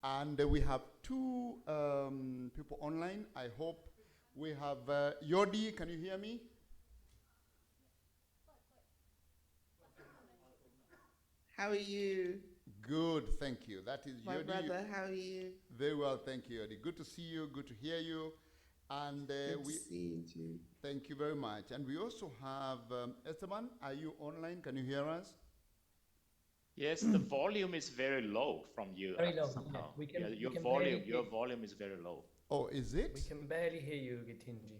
And we have two people online. I hope we have Yodi. Can you hear me? How are you, Good, thank you. That is my Yodi. brother? How are you? Very well, thank you, Yodi. Good to see you. Good to hear you. And Good to we see you too. thank you very much. And we also have Esteban. Are you online? Can you hear us? Yes, the volume is very low from you Very low. somehow. Yeah, we your can barely volume is very low. Oh, is it? we can barely hear you, Gitinji.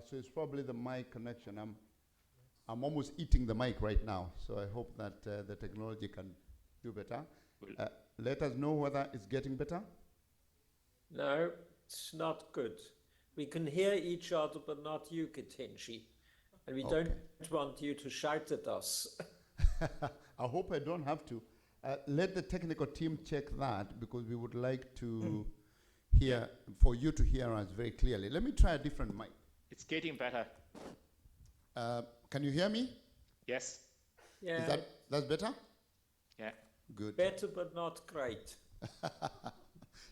So it's probably the mic connection. I'm almost eating the mic right now, so I hope that the technology can do better. Will- Let us know whether it's getting better. No, it's not good. We can hear each other, but not you, Katinji. And we Okay. don't want you to shout at us. I hope I don't have to. Let the technical team check that because we would like to hear, for you to hear us very clearly. Let me try a different mic. It's getting better. Can you hear me? Yes. Yeah, Is that's better? Yeah. Good. better, but not great.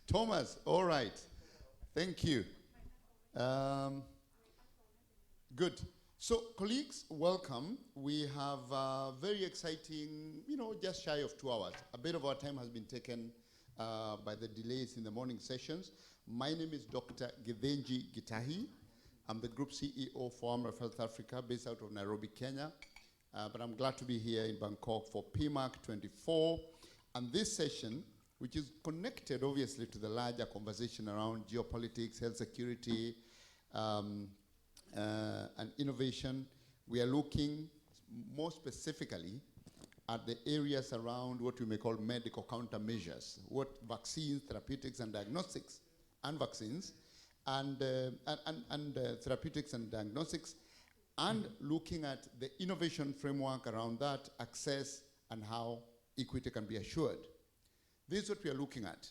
Thomas, all right. Thank you. Good. So, colleagues, welcome. We have very exciting, just shy of 2 hours. A bit of our time has been taken by the delays in the morning sessions. My name is Dr. Githinji Gitahi. I'm the Group CEO for AMREF Health Africa, based out of Nairobi, Kenya. But I'm glad to be here in Bangkok for PMAC 24. And this session, which is connected obviously to the larger conversation around geopolitics, health security, and innovation, we are looking more specifically at the areas around what we may call medical countermeasures, what vaccines, therapeutics, and diagnostics, and vaccines, and therapeutics and diagnostics, and looking at the innovation framework around that, access, and how equity can be assured. This is what we are looking at.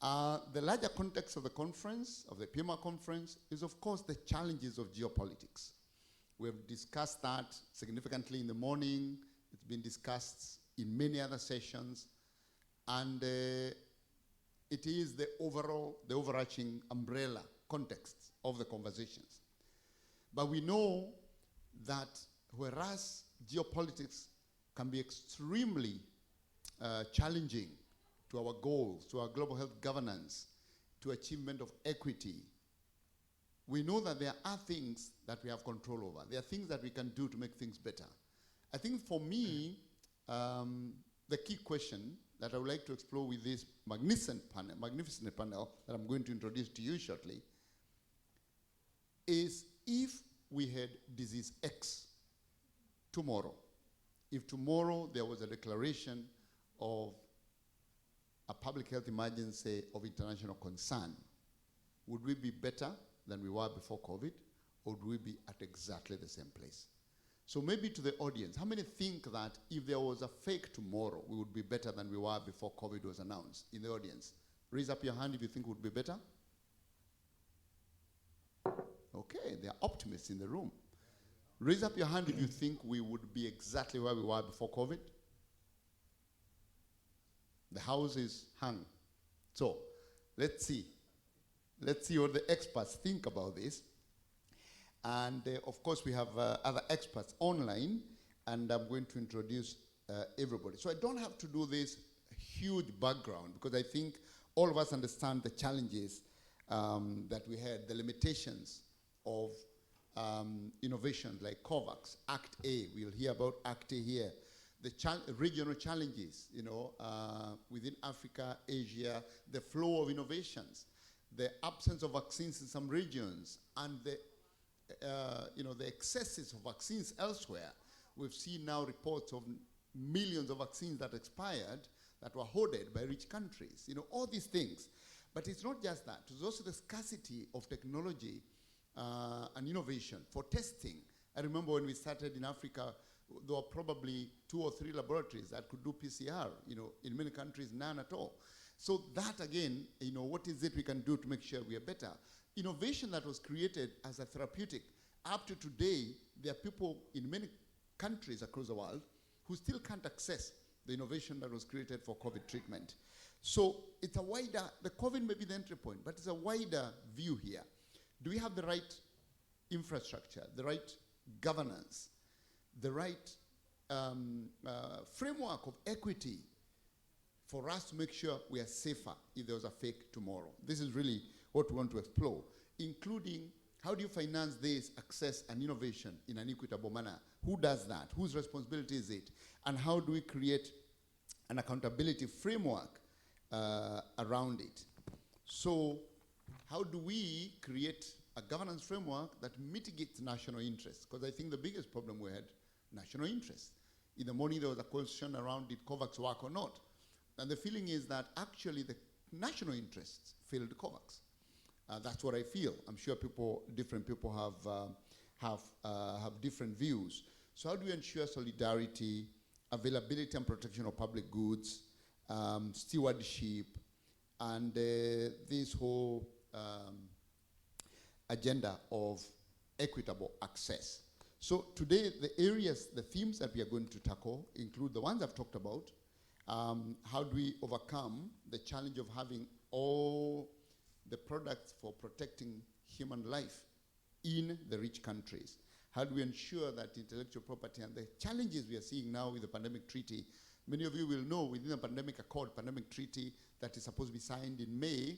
The larger context of the conference, of the PMA conference, is of course the challenges of geopolitics. We have discussed that significantly in the morning. It's been discussed in many other sessions. And it is the overarching umbrella context of the conversations. But we know that whereas geopolitics can be extremely challenging to our goals, to our global health governance, to achievement of equity, we know that there are things that we have control over. There are things that we can do to make things better. I think for me, the key question that I would like to explore with this magnificent panel that I'm going to introduce to you shortly is, if we had disease X tomorrow, if tomorrow there was a declaration of a public health emergency of international concern, would we be better than we were before COVID, or would we be at exactly the same place? So maybe to the audience, how many think that if there was a fake tomorrow, we would be better than we were before COVID was announced? In the audience, raise up your hand if you think we would be better. Okay, there are optimists in the room. Raise up your hand if you think we would be exactly where we were before COVID. The house is hung. So let's see. Let's see what the experts think about this. And of course, we have other experts online, and I'm going to introduce everybody. So I don't have to do this huge background, because I think all of us understand the challenges that we had, the limitations of innovations like COVAX, Act A. We'll hear about Act A here. The regional challenges, within Africa, Asia, the flow of innovations, the absence of vaccines in some regions, and the excesses of vaccines elsewhere. We've seen now reports of millions of vaccines that expired, that were hoarded by rich countries. All these things. But it's not just that. There's also the scarcity of technology and innovation for testing. I remember when we started in Africa, there were probably 2 or 3 laboratories that could do PCR. In many countries, none at all. So that again, what is it we can do to make sure we are better? Innovation that was created as a therapeutic, up to today, there are people in many countries across the world who still can't access the innovation that was created for COVID treatment. So it's a wider, the COVID may be the entry point, but it's a wider view here. Do we have the right infrastructure, the right governance, the right framework of equity for us to make sure we are safer if there was a fake tomorrow? This is really what we want to explore, including how do you finance this access and innovation in an equitable manner? Who does that? Whose responsibility is it? And how do we create an accountability framework around it? So how do we create a governance framework that mitigates national interests? Because I think the biggest problem we had, national interests. In the morning there was a question around did COVAX work or not? And the feeling is that actually the national interests failed COVAX. That's what I feel. I'm sure different people have different views. So how do we ensure solidarity, availability and protection of public goods, stewardship, and this whole agenda of equitable access? So today, the themes that we are going to tackle include the ones I've talked about. How do we overcome the challenge of having all the products for protecting human life in the rich countries? How do we ensure that intellectual property and the challenges we are seeing now with the pandemic treaty, many of you will know within the pandemic accord, pandemic treaty that is supposed to be signed in May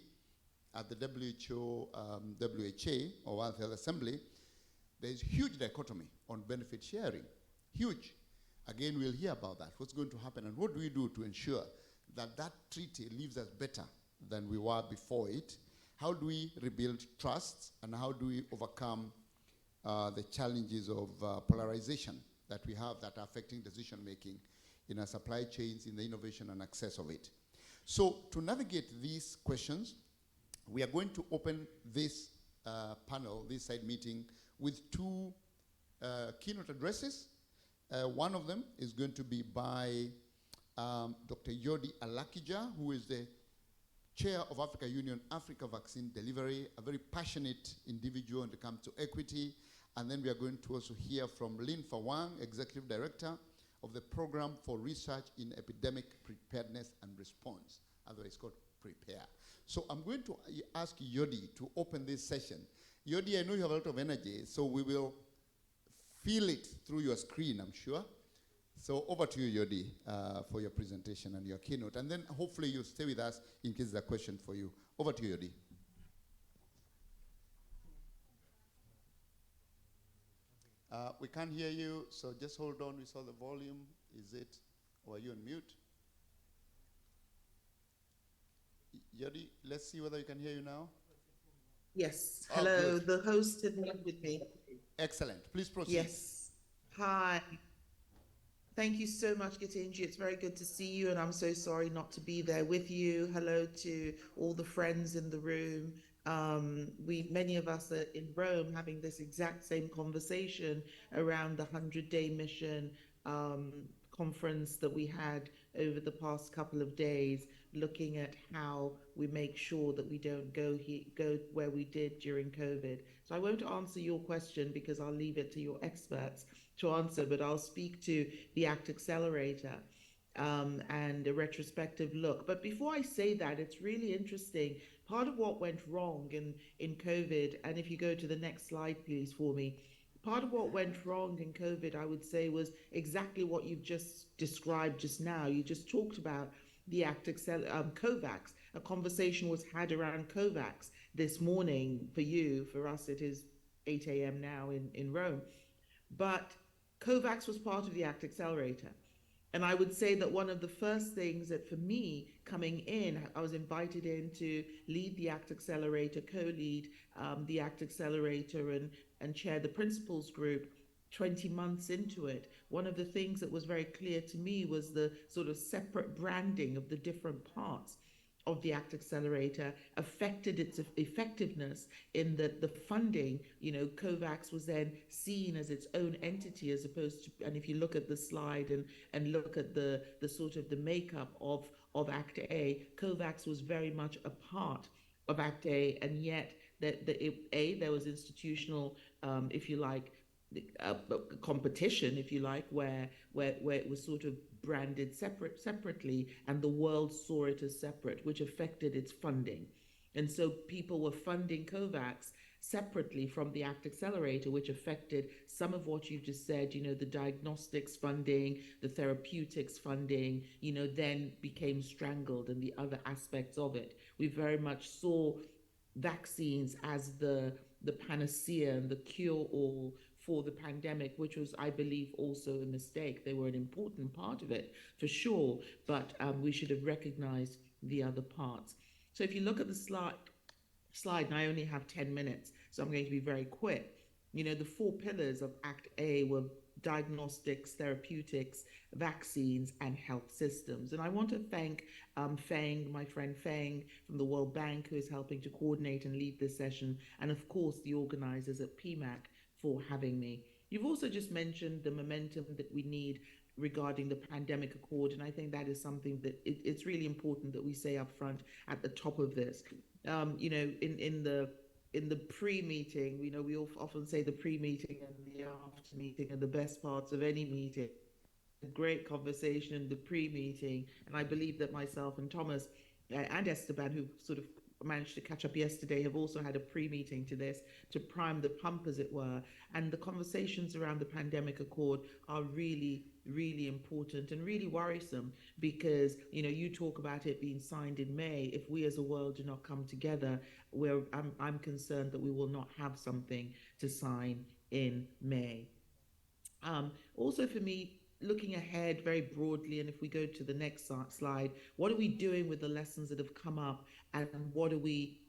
at the WHO, WHA, or World Health Assembly, there is huge dichotomy on benefit sharing, huge. Again, we'll hear about that, what's going to happen, and what do we do to ensure that that treaty leaves us better than we were before it? How do we rebuild trust, and how do we overcome the challenges of polarization that we have that are affecting decision-making in our supply chains, in the innovation and access of it? So to navigate these questions, we are going to open this panel, this side meeting, with two keynote addresses. One of them is going to be by Dr. Yodi Alakija, who is the Chair of Africa Union Africa Vaccine Delivery, a very passionate individual when it comes to equity. And then we are going to also hear from Lin Fawang, Executive Director of the Program for Research in Epidemic Preparedness and Response, otherwise called PREPARE. So I'm going to ask Yodi to open this session. Yodi, I know you have a lot of energy, so we will feel it through your screen, I'm sure. So over to you, Yodi, for your presentation and your keynote. And then hopefully you'll stay with us in case there's a question for you. Over to you, Yodi. We can't hear you, so just hold on. We saw the volume. Is it, or are you on mute? Yodi, let's see whether you can hear you now. Yes. Oh, Hello, good. the host had muted me. Excellent. Please proceed. Yes. Hi. Thank you so much, Gitinji. It's very good to see you, and I'm so sorry not to be there with you. Hello to all the friends in the room. Many of us are in Rome having this exact same conversation around the 100-day mission conference that we had over the past couple of days, looking at how we make sure that we don't go where we did during COVID. So I won't answer your question because I'll leave it to your experts to answer, but I'll speak to the ACT Accelerator and a retrospective look. But before I say that, it's really interesting. Part of what went wrong in COVID, and if you go to the next slide, please, for me, part of what went wrong in COVID, I would say, was exactly what you've just described just now. You just talked about the COVAX. A conversation was had around COVAX this morning for you. For us, it is 8 a.m. now in Rome. But COVAX was part of the ACT Accelerator. And I would say that one of the first things that for me coming in, I was invited in to lead the ACT Accelerator, co-lead the ACT Accelerator and chair the principals group 20 months into it. One of the things that was very clear to me was the sort of separate branding of the different parts of the ACT Accelerator affected its effectiveness in that the funding, COVAX was then seen as its own entity as opposed to, and if you look at the slide and look at the sort of the makeup of ACT A, COVAX was very much a part of ACT A, and yet there was institutional, if you like, competition, if you like, where it was sort of branded separately, and the world saw it as separate, which affected its funding. And so people were funding COVAX separately from the ACT Accelerator, which affected some of what you just said, the diagnostics funding, the therapeutics funding, then became strangled, and the other aspects of it. We very much saw vaccines as the panacea and the cure-all for the pandemic, which was, I believe, also a mistake. They were an important part of it, for sure, but we should have recognized the other parts. So if you look at the slide, and I only have 10 minutes, so I'm going to be very quick. The 4 pillars of Act A were diagnostics, therapeutics, vaccines, and health systems. And I want to thank Feng, my friend Feng from the World Bank, who is helping to coordinate and lead this session, and of course the organizers at PMAC for having me. You've also just mentioned the momentum that we need regarding the pandemic accord, and I think that is something that it's really important that we say up front at the top of this. In the pre-meeting, we often say the pre-meeting and the after-meeting are the best parts of any meeting. A great conversation in the pre-meeting, and I believe that myself and Thomas and Esteban, who sort of managed to catch up yesterday, have also had a pre-meeting to this to prime the pump, as it were. And the conversations around the pandemic accord are really, really important and really worrisome, because you talk about it being signed in May. If we as a world do not come together, I'm concerned that we will not have something to sign in May. Also for me, looking ahead very broadly, and if we go to the next slide, what are we doing with the lessons that have come up, and what are we,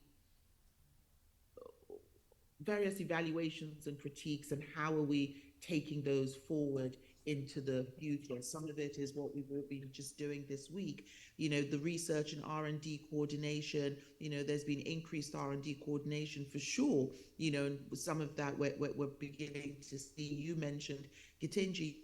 various evaluations and critiques, and how are we taking those forward into the future? Some of it is what we've been just doing this week, the research and R&D coordination. There's been increased R&D coordination for sure, and some of that we're beginning to see. You mentioned, Gitinji,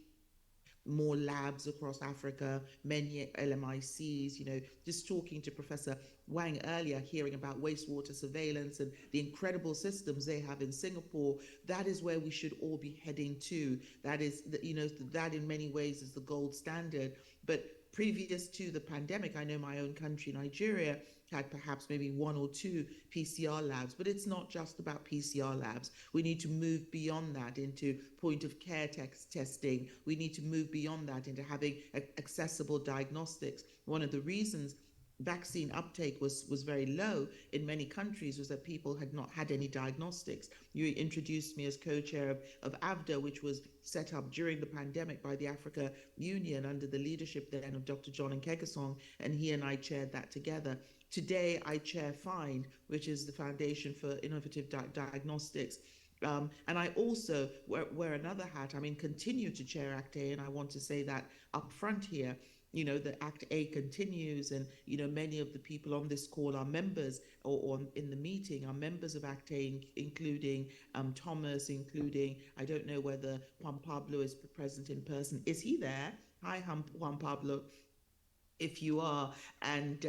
more labs across Africa, many LMICs, just talking to Professor Wang earlier, hearing about wastewater surveillance and the incredible systems they have in Singapore. That is where we should all be heading to. That is, that in many ways is the gold standard. But previous to the pandemic, I know my own country, Nigeria, had perhaps maybe 1 or 2 PCR labs, but it's not just about PCR labs. We need to move beyond that into point of care testing. We need to move beyond that into having accessible diagnostics. One of the reasons vaccine uptake was very low in many countries was that people had not had any diagnostics. You introduced me as co-chair of AVDA, which was set up during the pandemic by the Africa Union under the leadership then of Dr. John Nkengasong, and he and I chaired that together. Today, I chair FIND, which is the Foundation for Innovative Diagnostics. And I also wear another hat. Continue to chair Act A, and I want to say that up front here. The Act A continues, and many of the people on this call are members, or in the meeting are members of Act A, including Thomas, including, I don't know whether Juan Pablo is present in person. Is he there? Hi, Juan Pablo, if you are, and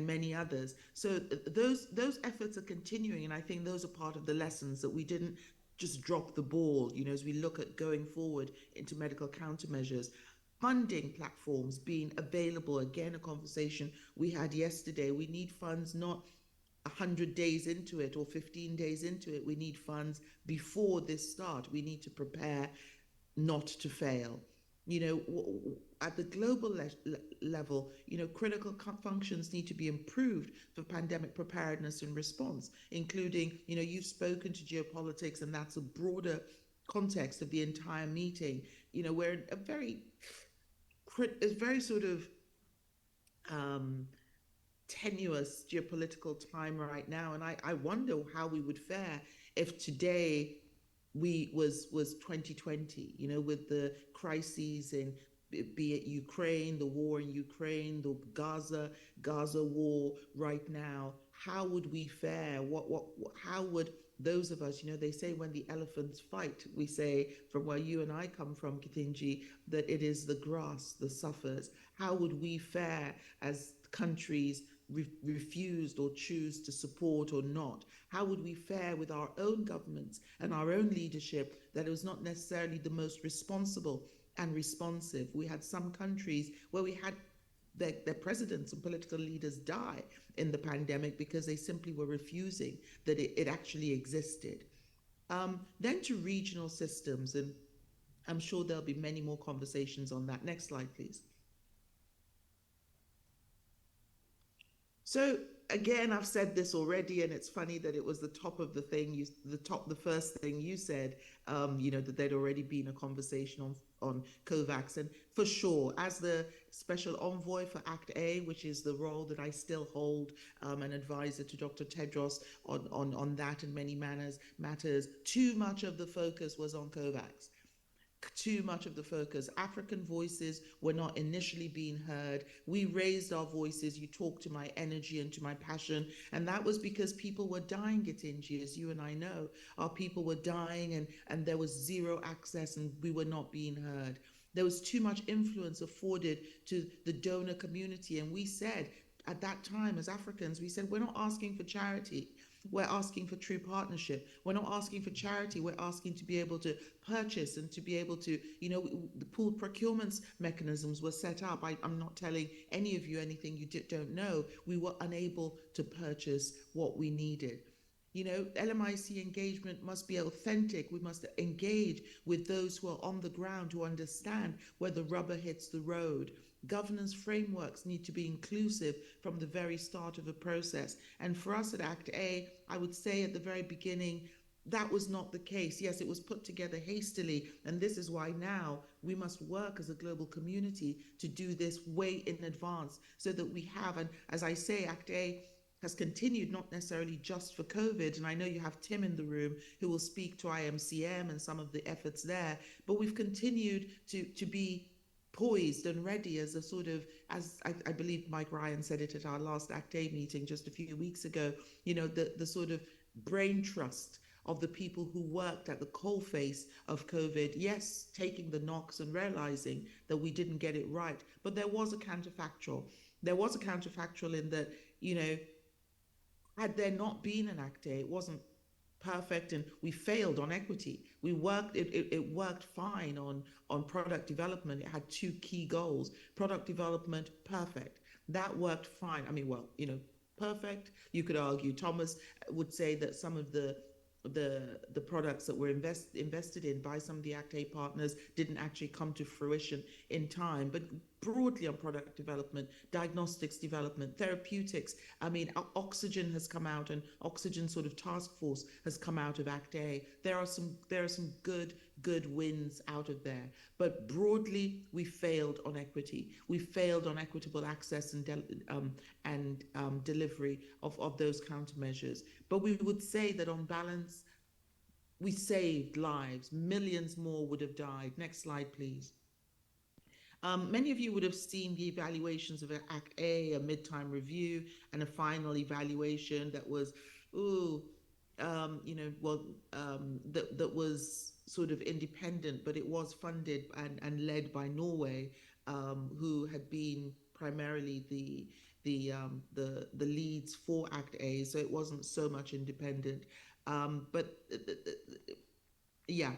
many others. So those efforts are continuing, and I think those are part of the lessons, that we didn't just drop the ball, as we look at going forward into medical countermeasures. Funding platforms being available, again, a conversation we had yesterday. We need funds not 100 days into it or 15 days into it. We need funds before this start. We need to prepare not to fail. At the global level, critical functions need to be improved for pandemic preparedness and response, including, you've spoken to geopolitics, and that's a broader context of the entire meeting. We're in a very sort of tenuous geopolitical time right now, and I wonder how we would fare if today was 2020, with the crises in, be it Ukraine, the war in Ukraine, the Gaza war right now. How would we fare? How would those of us, they say when the elephants fight, we say from where you and I come from, Gitinji, that it is the grass that suffers. How would we fare as countries refused or choose to support or not? How would we fare with our own governments and our own leadership that it was not necessarily the most responsible and responsive? We had some countries where we had their presidents and political leaders die in the pandemic because they simply were refusing that it actually existed. Then to regional systems, and I'm sure there'll be many more conversations on that. Next slide, please. So again, I've said this already, and it's funny that it was the top of the thing, the first thing you said, that there'd already been a conversation on COVAX. And for sure, as the special envoy for Act A, which is the role that I still hold, an advisor to Dr. Tedros on that and many matters, too much of the focus was on COVAX. Too much of the focus. African voices were not initially being heard. We raised our voices. You talked to my energy and to my passion. And that was because people were dying, Gitinji, as you and I know. Our people were dying and there was zero access and we were not being heard. There was too much influence afforded to the donor community. And we said, at that time, as Africans, we said, we're not asking for charity. We're asking for true partnership. We're not asking for charity. We're asking to be able to purchase and to be able to, the pooled procurements mechanisms were set up. I'm not telling any of you anything you don't know. We were unable to purchase what we needed. LMIC engagement must be authentic. We must engage with those who are on the ground, who understand where the rubber hits the road. Governance frameworks need to be inclusive from the very start of a process. And for us at Act A, I would say at the very beginning, that was not the case. Yes, it was put together hastily. And this is why now we must work as a global community to do this way in advance so that we have, and as I say, Act A has continued not necessarily just for COVID. And I know you have Tim in the room who will speak to IMCM and some of the efforts there, but we've continued to be poised and ready as a sort of, as I believe Mike Ryan said it at our last Act A meeting just a few weeks ago, the sort of brain trust of the people who worked at the coalface of COVID, yes, taking the knocks and realizing that we didn't get it right. But there was a counterfactual. There was a counterfactual in that, had there not been an Act A, it wasn't perfect and we failed on equity. We worked, it worked fine on product development. It had two key goals. Product development, perfect. That worked fine. I mean, perfect. You could argue, Thomas would say that some of the products that were invested in by some of the Act A partners didn't actually come to fruition in time. But broadly on product development, diagnostics development, therapeutics, I mean, oxygen has come out, and oxygen sort of task force has come out of Act A. There are some good wins out of there. But broadly, we failed on equity. We failed on equitable access and delivery of those countermeasures. But we would say that on balance, we saved lives. Millions more would have died. Next slide, please. Many of you would have seen the evaluations of Act A, a mid-time review, and a final evaluation that was, that was sort of independent, but it was funded and led by Norway, who had been primarily the leads for Act A, so it wasn't so much independent. Yeah,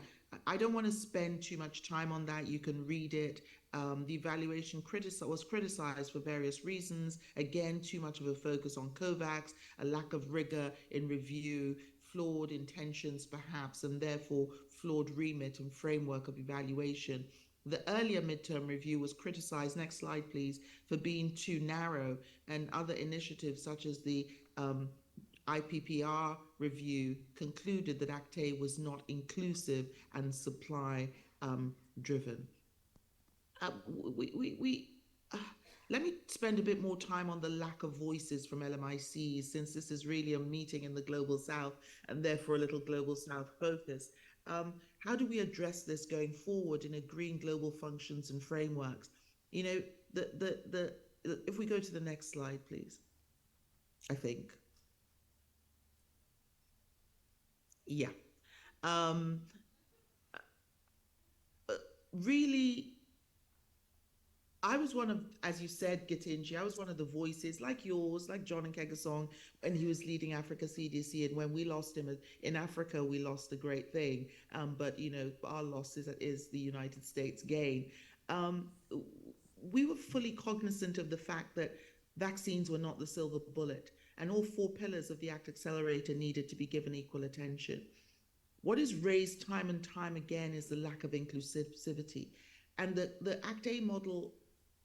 I don't want to spend too much time on that. You can read it. The evaluation was criticized for various reasons. Again, too much of a focus on COVAX, a lack of rigor in review, flawed intentions perhaps, and therefore flawed remit and framework of evaluation. The earlier midterm review was criticized, next slide please, for being too narrow, and other initiatives such as the IPPR review concluded that Act A was not inclusive and supply driven. Let me spend a bit more time on the lack of voices from LMICs, since this is really a meeting in the Global South and therefore a little Global South focus. How do we address this going forward in agreeing global functions and frameworks? If we go to the next slide, please, I think. Yeah. Really, I was one of, as you said, Gitinji, I was one of the voices like yours, like John and Kegasong, when he was leading Africa CDC. And when we lost him in Africa, we lost a great thing. But, you know, our loss is the United States gain. Um, we were fully cognizant of the fact that vaccines were not the silver bullet, and all four pillars of the ACT Accelerator needed to be given equal attention. What is raised time and time again is the lack of inclusivity. And the ACT-A model,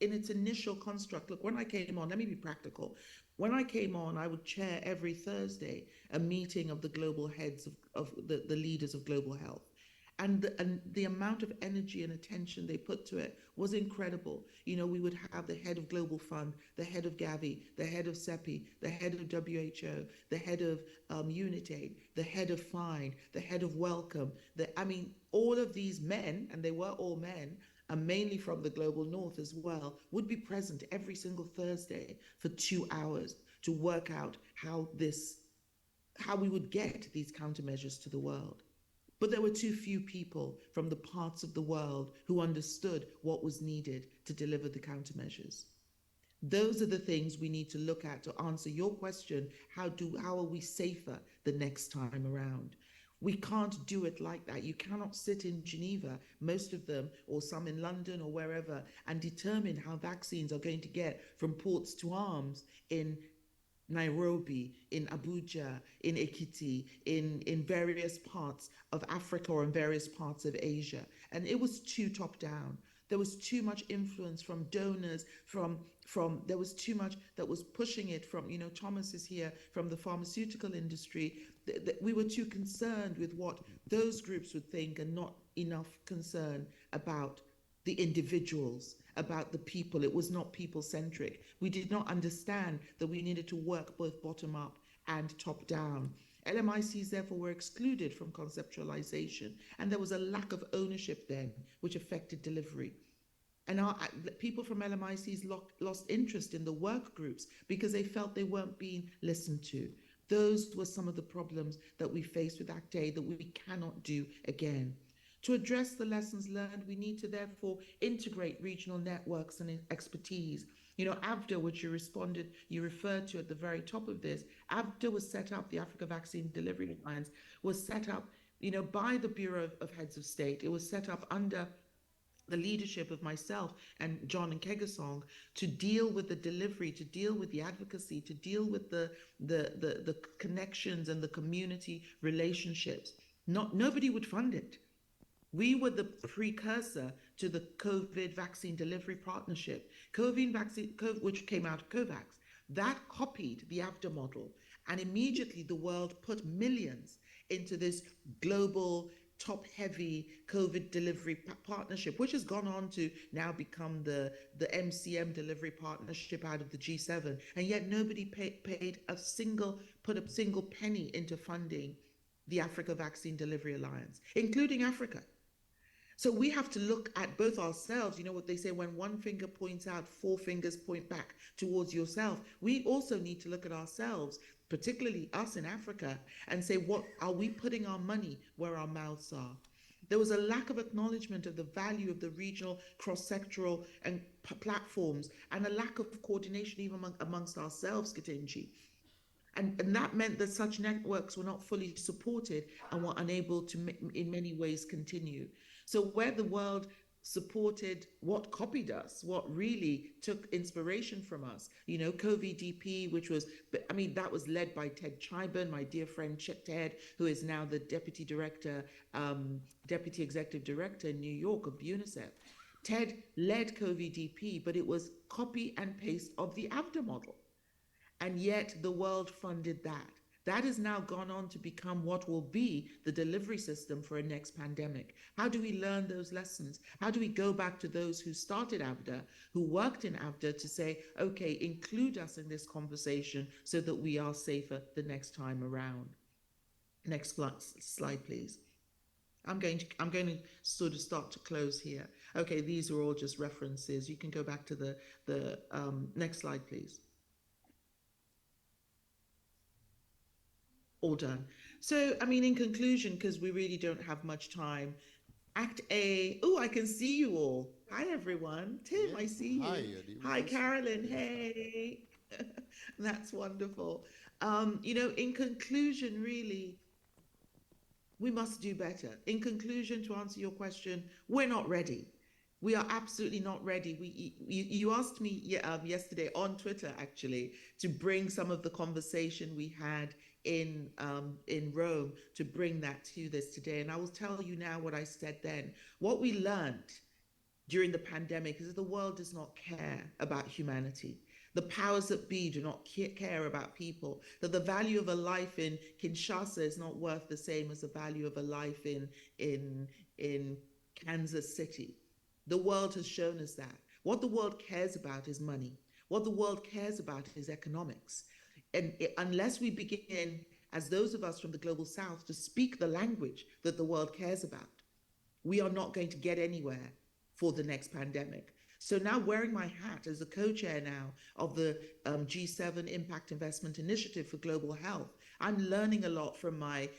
in its initial construct, look, when I came on, let me be practical. When I came on, I would chair every Thursday a meeting of the global heads of the leaders of global health. And the amount of energy and attention they put to it was incredible. You know, we would have the head of Global Fund, the head of Gavi, the head of CEPI, the head of WHO, the head of UNITAID, the head of FINE, the head of Welcome. All of these men, and they were all men, and mainly from the global north as well, would be present every single Thursday for 2 hours to work out how we would get these countermeasures to the world. But there were too few people from the parts of the world who understood what was needed to deliver the countermeasures. Those are the things we need to look at to answer your question, how are we safer the next time around? We can't do it like that. You cannot sit in Geneva, most of them, or some in London or wherever, and determine how vaccines are going to get from ports to arms in Nairobi, in Abuja, in Ekiti, in various parts of Africa or in various parts of Asia. And it was too top down. There was too much influence from donors, there was too much that was pushing it from, you know, Thomas is here, from the pharmaceutical industry. We were too concerned with what those groups would think and not enough concern about the individuals, about the people. It was not people-centric. We did not understand that we needed to work both bottom-up and top-down. LMICs, therefore, were excluded from conceptualization, and there was a lack of ownership then, which affected delivery. And people from LMICs lost interest in the work groups because they felt they weren't being listened to. Those were some of the problems that we faced with ACT-A that we cannot do again. To address the lessons learned, we need to therefore integrate regional networks and expertise. You know, AVDA, which you referred to at the very top of this, AVDA was set up, the Africa Vaccine Delivery Alliance was set up, you know, by the Bureau of Heads of State. It was set up under the leadership of myself and John and Kegasong to deal with the delivery, to deal with the advocacy, to deal with the connections and the community relationships. Nobody would fund it. We were the precursor to the COVID vaccine delivery partnership, which came out of COVAX. That copied the AVDA model, and immediately the world put millions into this global top-heavy COVID delivery partnership, which has gone on to now become the MCM delivery partnership out of the G7, and yet nobody put a single penny into funding the Africa Vaccine Delivery Alliance, including Africa. So we have to look at both ourselves. You know what they say, when one finger points out, four fingers point back towards yourself. We also need to look at ourselves, particularly us in Africa, and say, what are we putting our money where our mouths are? There was a lack of acknowledgement of the value of the regional cross-sectoral and platforms, and a lack of coordination even amongst ourselves, Gitinji. And that meant that such networks were not fully supported and were unable to, in many ways, continue. So where the world supported what copied us, what really took inspiration from us, you know, COVID-DP, which was, that was led by Ted Chiban, my dear friend Ted, who is now the deputy executive director in New York of UNICEF. Ted led COVID-DP, but it was copy and paste of the AVDA model. And yet the world funded that. That has now gone on to become what will be the delivery system for a next pandemic. How do we learn those lessons? How do we go back to those who started AVDA, who worked in AVDA, to say, okay, include us in this conversation so that we are safer the next time around? Next slide, please. I'm going to sort of start to close here. Okay, these are all just references. You can go back to the next slide, please. All done. So, in conclusion, because we really don't have much time, Act A. Oh, I can see you all. Hi, everyone. Tim, Yeah. I see you. Hi, Yodi. We Hi, can see- Carolyn. yes. Hey. That's wonderful. In conclusion, really, we must do better. In conclusion, to answer your question, we're not ready. We are absolutely not ready. You asked me yesterday on Twitter, actually, to bring some of the conversation we had in Rome, to bring that to this today. And I will tell you now what I said then. What we learned during the pandemic is that the world does not care about humanity. The powers that be do not care about people, that the value of a life in Kinshasa is not worth the same as the value of a life in Kansas City. The world has shown us that. What the world cares about is money. What the world cares about is economics. And unless we begin, as those of us from the global south, to speak the language that the world cares about, we are not going to get anywhere for the next pandemic. So now, wearing my hat as the co-chair now of the G7 Impact Investment Initiative for Global Health, I'm learning a lot from my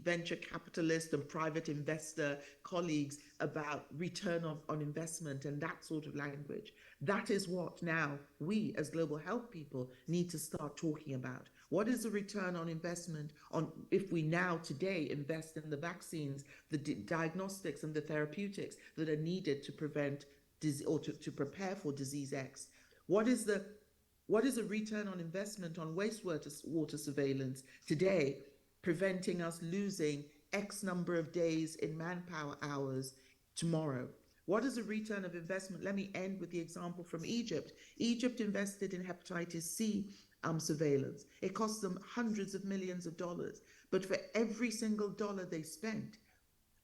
venture capitalist and private investor colleagues about return on investment and that sort of language. That is what now we as global health people need to start talking about. What is the return on investment on if we now today invest in the vaccines, the diagnostics and the therapeutics that are needed to prevent or to prepare for disease X? What is the return on investment on wastewater surveillance today, preventing us losing X number of days in manpower hours tomorrow? What is the return of investment? Let me end with the example from Egypt. Egypt invested in hepatitis C surveillance. It cost them hundreds of millions of dollars. But for every single dollar they spent,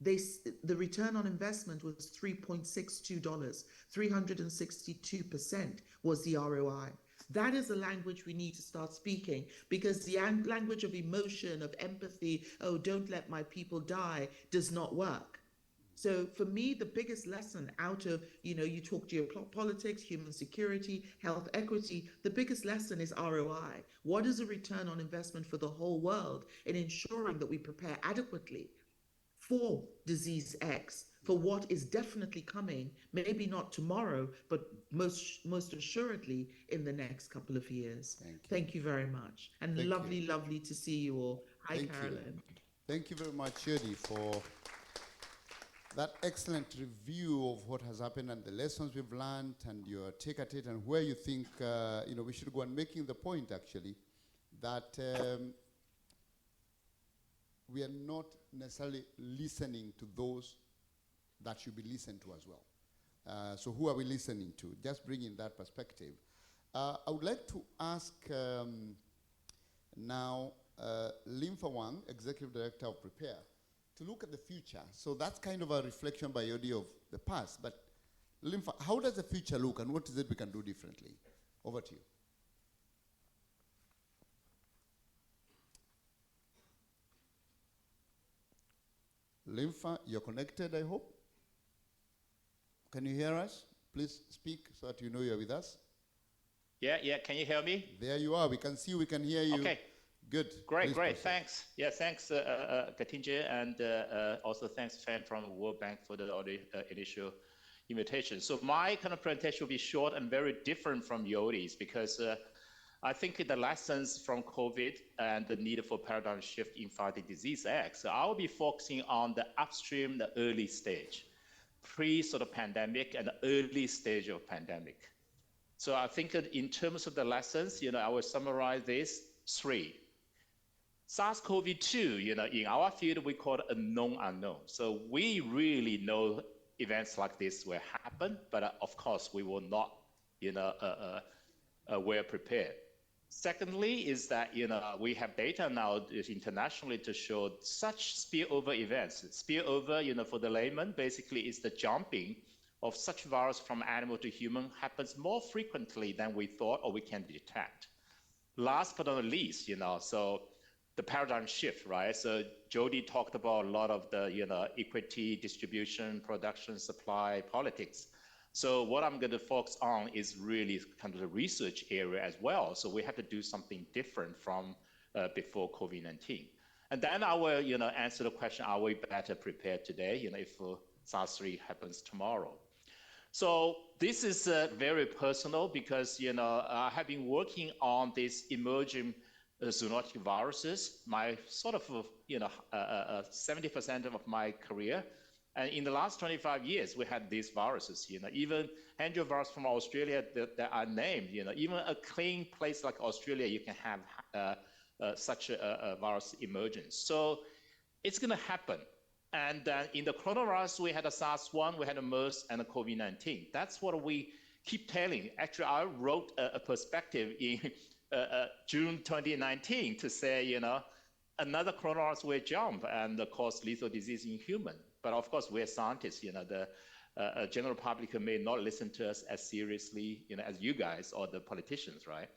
the return on investment was $3.62. 362% was the ROI. That is the language we need to start speaking, because the language of emotion, of empathy, oh, don't let my people die, does not work. So for me, the biggest lesson out of, you talk geopolitics, human security, health equity, the biggest lesson is ROI. What is a return on investment for the whole world in ensuring that we prepare adequately for disease X, for what is definitely coming, maybe not tomorrow, but most assuredly in the next couple of years. Thank you very much. And lovely to see you all. Hi, Carolyn. Thank you very much, Yodi, for that excellent review of what has happened and the lessons we've learned and your take at it and where you think we should go, and making the point actually that we are not necessarily listening to those that should be listened to as well. So who are we listening to? Just bringing that perspective. I would like to ask now Limfa Wang, Executive Director of Prepare, to look at the future. So that's kind of a reflection by Yodi of the past. But Limfa, how does the future look and what is it we can do differently? Over to you. Limfa, you're connected, I hope. Can you hear us? Please speak so that you know you're with us. Yeah. Can you hear me? There you are. We can see you, we can hear you. Okay. Good. Great. Thanks. Yeah, thanks, Katinje, and also thanks, Fan from World Bank for the initial invitation. So my kind of presentation will be short and very different from Yodi's, because I think the lessons from COVID and the need for paradigm shift in fighting disease X. So I'll be focusing on the upstream, the early stage, pre-sort of pandemic and the early stage of pandemic. So I think that in terms of the lessons, I will summarize this three. SARS-CoV-2, in our field, we call it a known unknown. So we really know events like this will happen, but of course we will not, well prepared. Secondly is that, we have data now internationally to show such spillover events. Spillover, for the layman, basically is the jumping of such virus from animal to human happens more frequently than we thought or we can detect. Last but not least, so the paradigm shift, right? So Jody talked about a lot of the, equity, distribution, production, supply, politics. So what I'm going to focus on is really kind of the research area as well. So we have to do something different from before COVID-19. And then I will, answer the question, are we better prepared today, if SARS-3 happens tomorrow? So this is very personal because, I have been working on these emerging zoonotic viruses, my sort of, 70% of my career. And in the last 25 years, we had these viruses, even angiovirus from Australia that are named, even a clean place like Australia, you can have such a virus emergence. So it's going to happen. And in the coronavirus, we had a SARS-1, we had a MERS, and a COVID-19. That's what we keep telling. Actually, I wrote a perspective in June 2019 to say, another coronavirus will jump and cause lethal disease in human. But of course, we're scientists. The general public may not listen to us as seriously, as you guys or the politicians, right?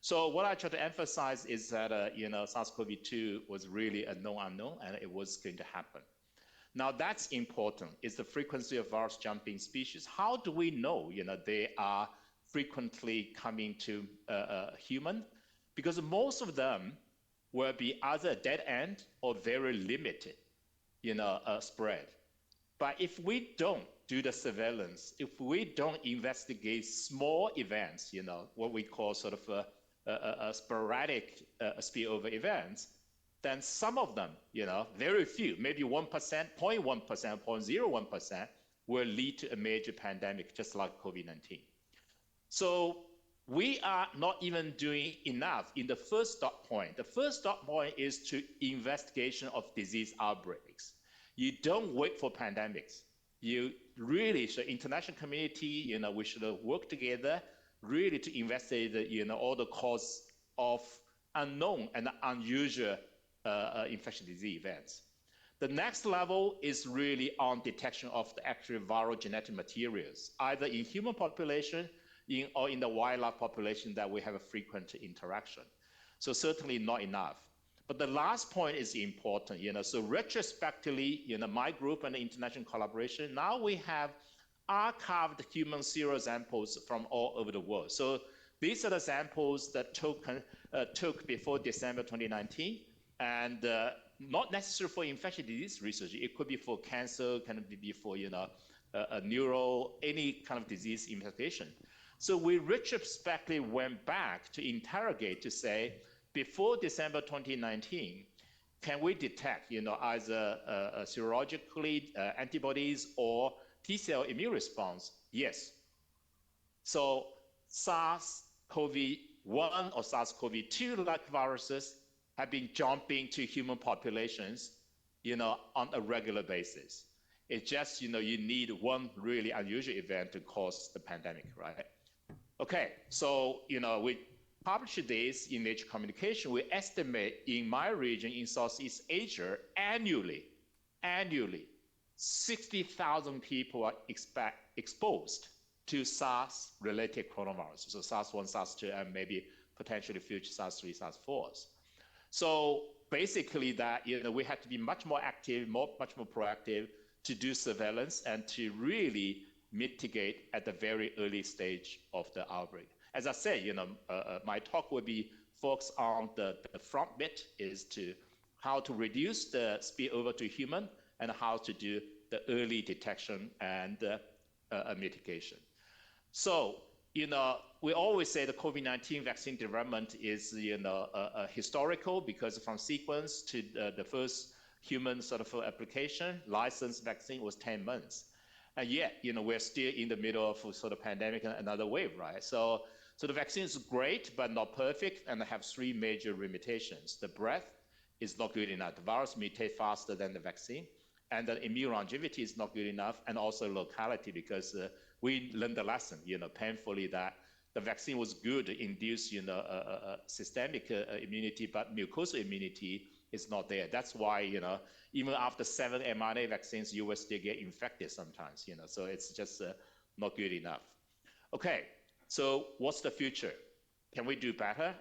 So what I try to emphasize is that, SARS-CoV-2 was really a known unknown, and it was going to happen. Now that's important, is the frequency of virus jumping species. How do we know, they are frequently coming to human? Because most of them will be either dead end or very limited, spread. But if we don't do the surveillance, if we don't investigate small events, what we call sort of a sporadic spillover events, then some of them, very few, maybe 1%, 0.1%, 0.01% will lead to a major pandemic, just like COVID-19. So we are not even doing enough in the first stop point. The first stop point is to investigation of disease outbreaks. You don't wait for pandemics. You really should, international community, we should work together really to investigate, all the cause of unknown and unusual infectious disease events. The next level is really on detection of the actual viral genetic materials, either in human population or in the wildlife population that we have a frequent interaction. So certainly not enough. But the last point is important, so retrospectively, my group and the international collaboration, now we have archived human serial samples from all over the world. So these are the samples that took before December 2019, and not necessarily for infectious disease research. It could be for cancer, can be for a neuro, any kind of disease investigation. So we retrospectively went back to interrogate to say, before December 2019, can we detect, either serologically antibodies or T-cell immune response? Yes. So SARS-CoV-1 or SARS-CoV-2 like viruses have been jumping to human populations, on a regular basis. It's just, you need one really unusual event to cause the pandemic, right? Okay, so, we published this in Nature Communication. We estimate in my region in Southeast Asia annually, 60,000 people are exposed to SARS-related coronavirus. So SARS-1, SARS-2, and maybe potentially future SARS-3, SARS-4s. So basically that, we have to be much more active, much more proactive to do surveillance and to really mitigate at the very early stage of the outbreak. As I said, my talk will be focused on the front bit, is to how to reduce the spillover to human and how to do the early detection and mitigation. So, we always say the COVID-19 vaccine development is, historical, because from sequence to the first human sort of application, licensed vaccine was 10 months. And yet, we're still in the middle of sort of pandemic and another wave, right? So the vaccine is great, but not perfect, and have three major limitations. The breadth is not good enough. The virus mutates faster than the vaccine, and the immune longevity is not good enough, and also locality, because we learned the lesson, painfully, that the vaccine was good to induce, systemic immunity, but mucosal immunity is not there. That's why, even after 7 mRNA vaccines, you will still get infected sometimes, so it's just not good enough. Okay, so what's the future? Can we do better?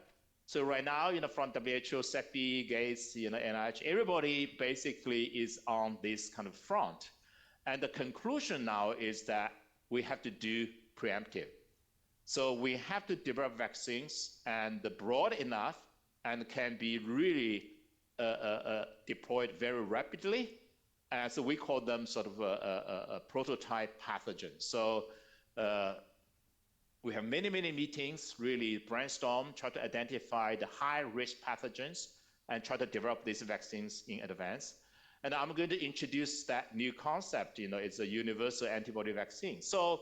So right now, from WHO, CEPI, Gates, NIH, everybody basically is on this kind of front. And the conclusion now is that we have to do preemptive. So we have to develop vaccines and broad enough and can be really deployed very rapidly. And so we call them sort of a prototype pathogen. So we have many, many meetings, really brainstorm, try to identify the high-risk pathogens and try to develop these vaccines in advance. And I'm going to introduce that new concept, it's a universal antibody vaccine. So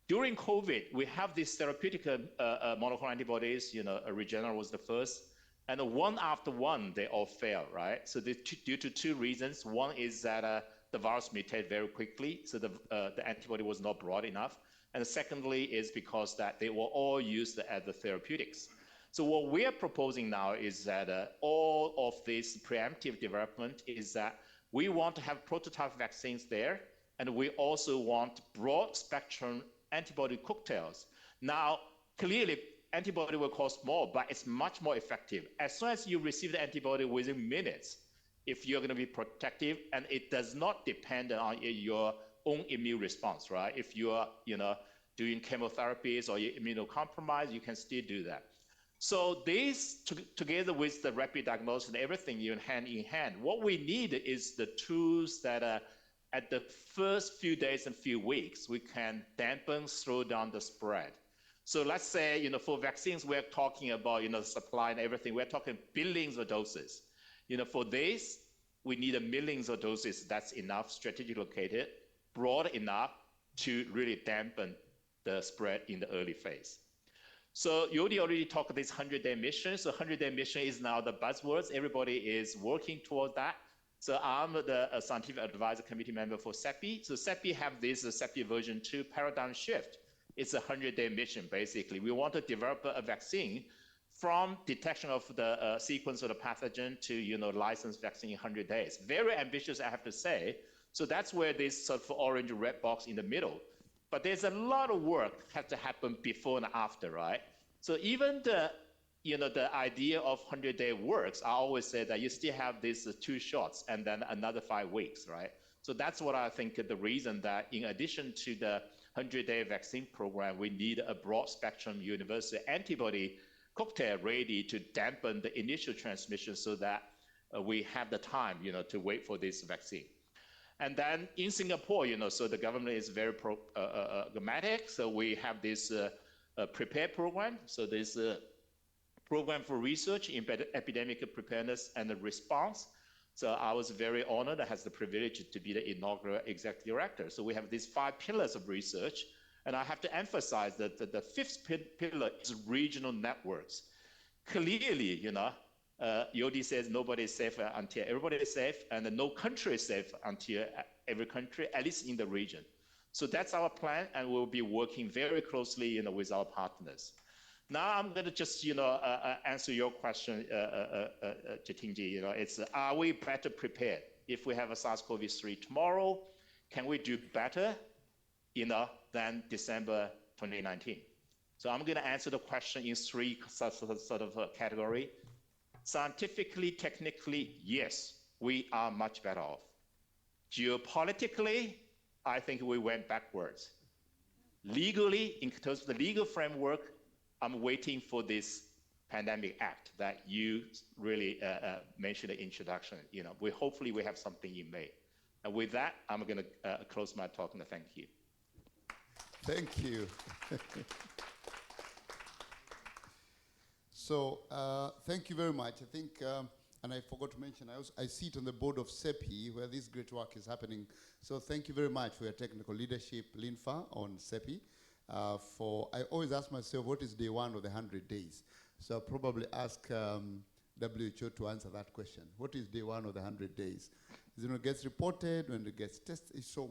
during COVID, we have these therapeutic monoclonal antibodies, Regeneron was the first, and one after one, they all fail, right? So due to two reasons. One is that the virus mutated very quickly, so the antibody was not broad enough. And secondly is because that they were all used as the therapeutics. So what we are proposing now is that all of this preemptive development is that we want to have prototype vaccines there, and we also want broad spectrum antibody cocktails. Now, clearly, antibody will cost more, but it's much more effective. As soon as you receive the antibody within minutes, if you're going to be protective, and it does not depend on your own immune response, right? If you are, doing chemotherapies or you're immunocompromised, you can still do that. So this, together with the rapid diagnosis and everything, hand in hand, what we need is the tools that at the first few days and few weeks, we can dampen, slow down the spread. So let's say, for vaccines, we're talking about, supply and everything. We're talking billions of doses. For this, we need millions of doses. That's enough, strategically located, broad enough to really dampen the spread in the early phase. So Yodi already talked this 100-day mission. So 100-day mission is now the buzzwords. Everybody is working toward that. So I'm the scientific advisor committee member for CEPI. So CEPI have this CEPI version 2 paradigm shift. It's a 100-day mission, basically. We want to develop a vaccine from detection of the sequence of the pathogen to licensed vaccine in 100 days. Very ambitious, I have to say. So that's where this sort of orange red box in the middle. But there's a lot of work has to happen before and after, right? So even the idea of 100-day works, I always say that you still have these 2 shots and then another 5 weeks, right? So that's what I think the reason that in addition to the 100-day vaccine program, we need a broad spectrum universal antibody cocktail ready to dampen the initial transmission so that we have the time, to wait for this vaccine. And then in Singapore, so the government is very pragmatic. So we have this PREPARE program. So there's a program for research in epidemic preparedness and the response. So I was very honored. I had the privilege to be the inaugural executive director. So we have these 5 pillars of research. And I have to emphasize that the 5th pillar is regional networks. Clearly, Yodi says nobody is safe until everybody is safe, and no country is safe until every country, at least in the region. So that's our plan, and we'll be working very closely, with our partners. Now I'm going to just, answer your question, Jitinji. It's are we better prepared if we have a SARS-CoV-3 tomorrow? Can we do better, than December 2019? So I'm going to answer the question in 3 sort of category. Scientifically, technically, yes, we are much better off. Geopolitically, I think we went backwards. Legally, in terms of the legal framework, I'm waiting for this Pandemic Act that you really mentioned in the introduction. Hopefully we have something in May. And with that, I'm going to close my talk and thank you. Thank you. So thank you very much. I think, and I forgot to mention, I sit on the board of CEPI, where this great work is happening. So thank you very much for your technical leadership, Linfa, on CEPI. I always ask myself, what is day 1 of the 100 days? So I'll probably ask WHO to answer that question. What is day 1 of the 100 days? When it gets reported, when it gets tested, so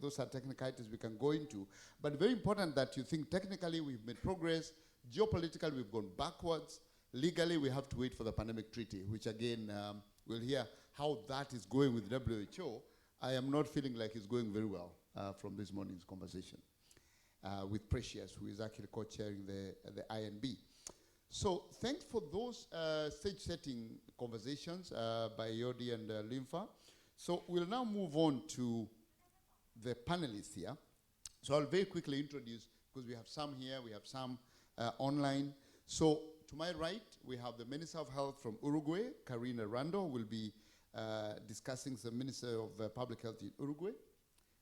those are technicalities we can go into. But very important that you think technically we've made progress, geopolitically we've gone backwards, legally we have to wait for the pandemic treaty, which again, we'll hear how that is going with WHO. I am not feeling like it's going very well from this morning's conversation with Precious, who is actually co-chairing the INB. So thanks for those stage-setting conversations by Yodi and Linfa. So we'll now move on to the panelists here. So I'll very quickly introduce, because we have some here, we have some online. So to my right, we have the Minister of Health from Uruguay, Karina Rando, will be discussing the Minister of Public Health in Uruguay.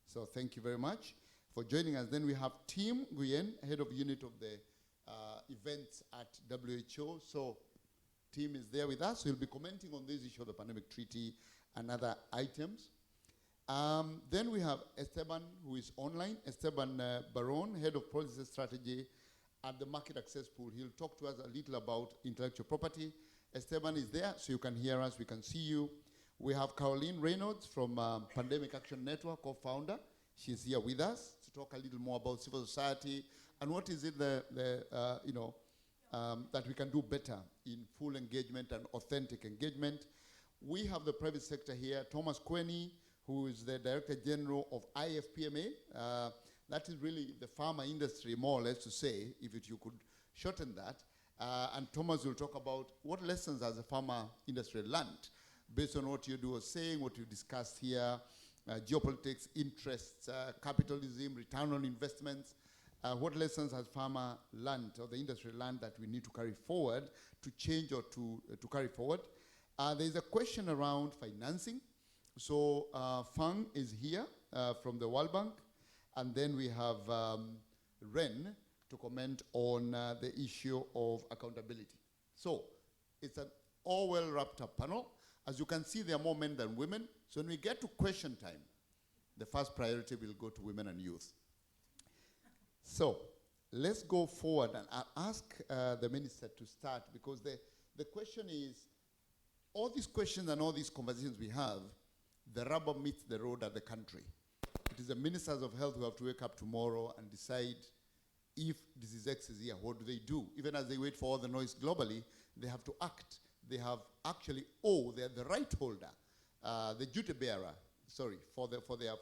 So thank you very much for joining us. Then we have Tim Nguyen, Head of Unit of the events at WHO. So Tim is there with us. He'll be commenting on this issue of the pandemic treaty and other items. Then we have Esteban, who is online. Esteban Baron, Head of Policy Strategy at the Market Access Pool. He'll talk to us a little about intellectual property. Esteban is there, so you can hear us, we can see you. We have Caroline Reynolds from Pandemic Action Network, co-founder. She's here with us to talk a little more about civil society and what is it that we can do better in full engagement and authentic engagement. We have the private sector here, Thomas Queney, who is the Director General of IFPMA. That is really the pharma industry, more or less to say, if you could shorten that. And Thomas will talk about what lessons has the pharma industry learned based on what you were saying, what you discussed here, geopolitics, interests, capitalism, return on investments. What lessons has pharma learned, or the industry learned, that we need to carry forward to change or to carry forward? There's a question around financing. So Fang is here from the World Bank. And then we have Ren to comment on the issue of accountability. So it's an all well wrapped up panel. As you can see, there are more men than women. So when we get to question time, the first priority will go to women and youth. So let's go forward, and I'll ask the minister to start, because the question is, all these questions and all these conversations we have, the rubber meets the road at the country. It is the ministers of health who have to wake up tomorrow and decide if disease X is here, what do they do? Even as they wait for all the noise globally, they have to act. They have actually, they're the right holder, the duty bearer, for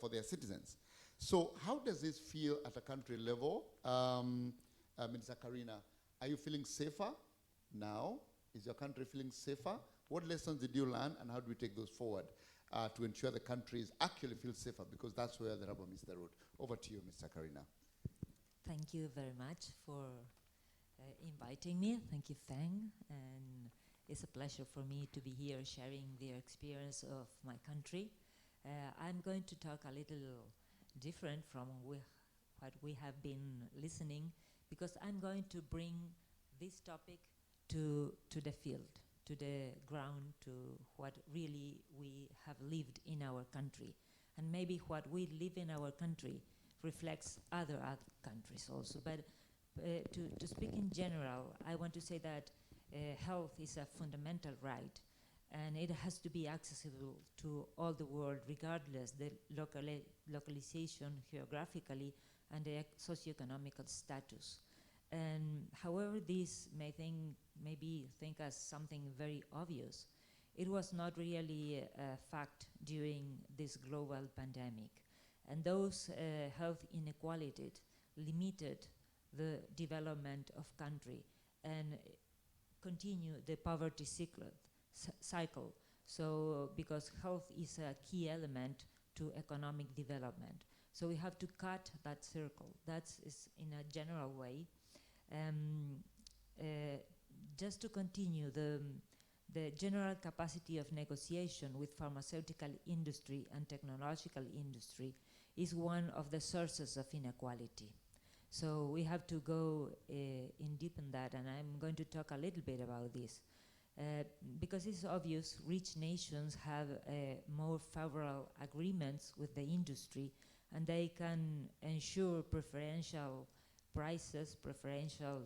their citizens. So how does this feel at a country level? Minister Karina, are you feeling safer now? Is your country feeling safer? What lessons did you learn, and how do we take those forward to ensure the countries actually feel safer, because that's where the rubber meets the road. Over to you, Mr. Karina. Thank you very much for inviting me. Thank you, Feng. And it's a pleasure for me to be here sharing the experience of my country. I'm going to talk a little different from what we have been listening, because I'm going to bring this topic to the field, to the ground, to what really we have lived in our country. And maybe what we live in our country reflects other countries also. But to speak in general, I want to say that health is a fundamental right, and it has to be accessible to all the world, regardless the localization geographically and the socioeconomical status. And however this maybe think as something very obvious, it was not really a fact during this global pandemic. And those health inequalities limited the development of country and continue the poverty cycle. So because health is a key element to economic development. So we have to cut that circle. That's in a general way. Just to continue, the general capacity of negotiation with pharmaceutical industry and technological industry is one of the sources of inequality. So we have to go in deep in that, and I'm going to talk a little bit about this. Because it's obvious rich nations have more favorable agreements with the industry, and they can ensure preferential prices, preferential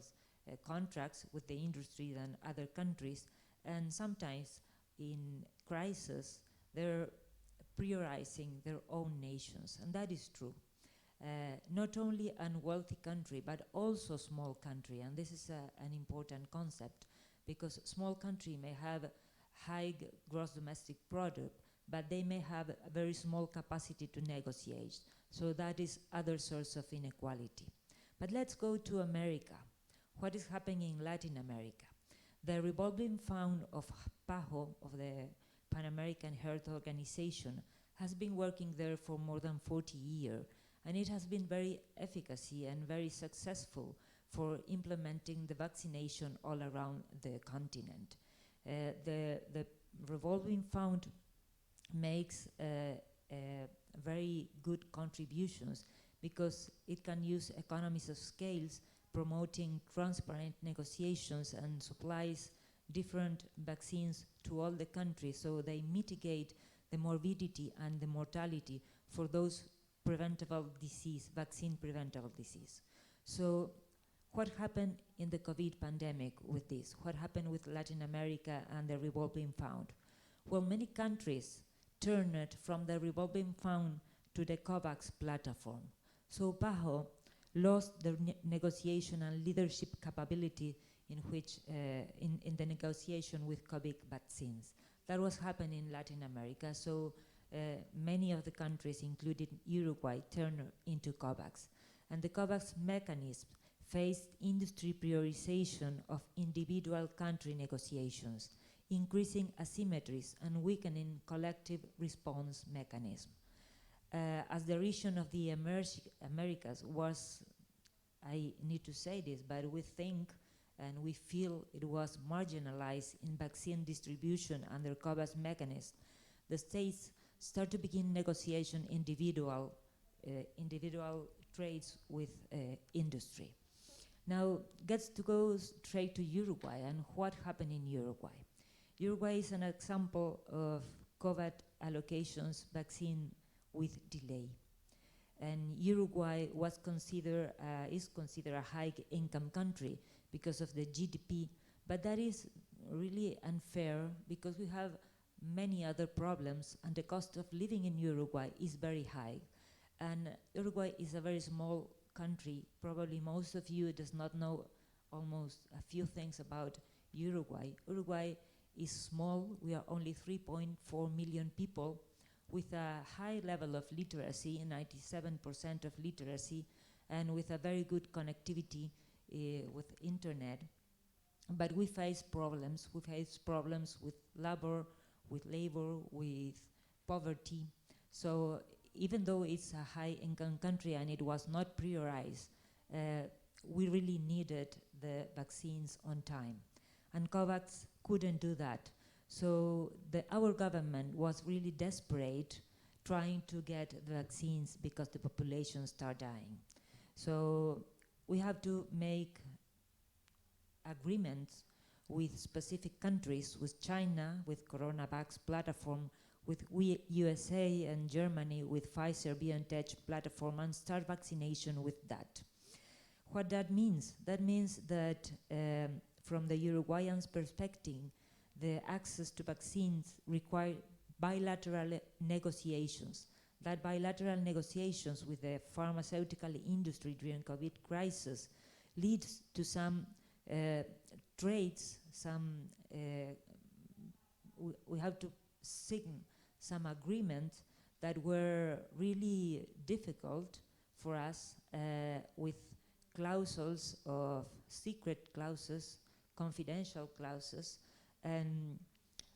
contracts with the industry than other countries. And sometimes in crisis, they're prioritizing their own nations, and that is true. Not only a wealthy country, but also small country, and this is an important concept, because small country may have high gross domestic product, but they may have a very small capacity to negotiate. So that is other source of inequality. But let's go to America. What is happening in Latin America? The revolving fund of PAHO, of the Pan American Health Organization, has been working there for more than 40 years, and it has been very efficacy and very successful for implementing the vaccination all around the continent. The revolving fund makes very good contributions because it can use economies of scales, promoting transparent negotiations and supplies different vaccines to all the countries, so they mitigate the morbidity and the mortality for those preventable disease, vaccine preventable disease. So what happened in the COVID pandemic with this? What happened with Latin America and the revolving fund? Well, many countries turned from the revolving fund to the COVAX platform. So PAHO lost the negotiation and leadership capability in which in the negotiation with COVID vaccines. That was happening in Latin America, so many of the countries, including Uruguay, turned into COVAX. And the COVAX mechanism faced industry prioritization of individual country negotiations, increasing asymmetries and weakening collective response mechanism. As the region of the Americas was, I need to say this, but we think and we feel it was marginalized in vaccine distribution under COVAX mechanism, the states start to begin negotiation individual trades with industry. Now, gets to go straight to Uruguay and what happened in Uruguay. Uruguay is an example of COVID allocations vaccine with delay. And Uruguay was considered, is considered a high income country because of the GDP, but that is really unfair because we have many other problems and the cost of living in Uruguay is very high. And Uruguay is a very small country. Probably most of you does not know almost a few things about Uruguay. Uruguay is small. We are only 3.4 million people with a high level of literacy, 97% of literacy, and with a very good connectivity with internet. But we face problems. We face problems with labor, with poverty. So even though it's a high-income country and it was not prioritized, we really needed the vaccines on time. And COVAX couldn't do that. So our government was really desperate trying to get the vaccines because the population started dying. So we have to make agreements with specific countries, with China, with CoronaVax platform, with USA and Germany with Pfizer-BioNTech platform and start vaccination with that. What that means? That means that from the Uruguayan's perspective, the access to vaccines require bilateral negotiations. That bilateral negotiations with the pharmaceutical industry during COVID crisis leads to some trades, we have to sign some agreements that were really difficult for us with clauses of secret clauses, confidential clauses, and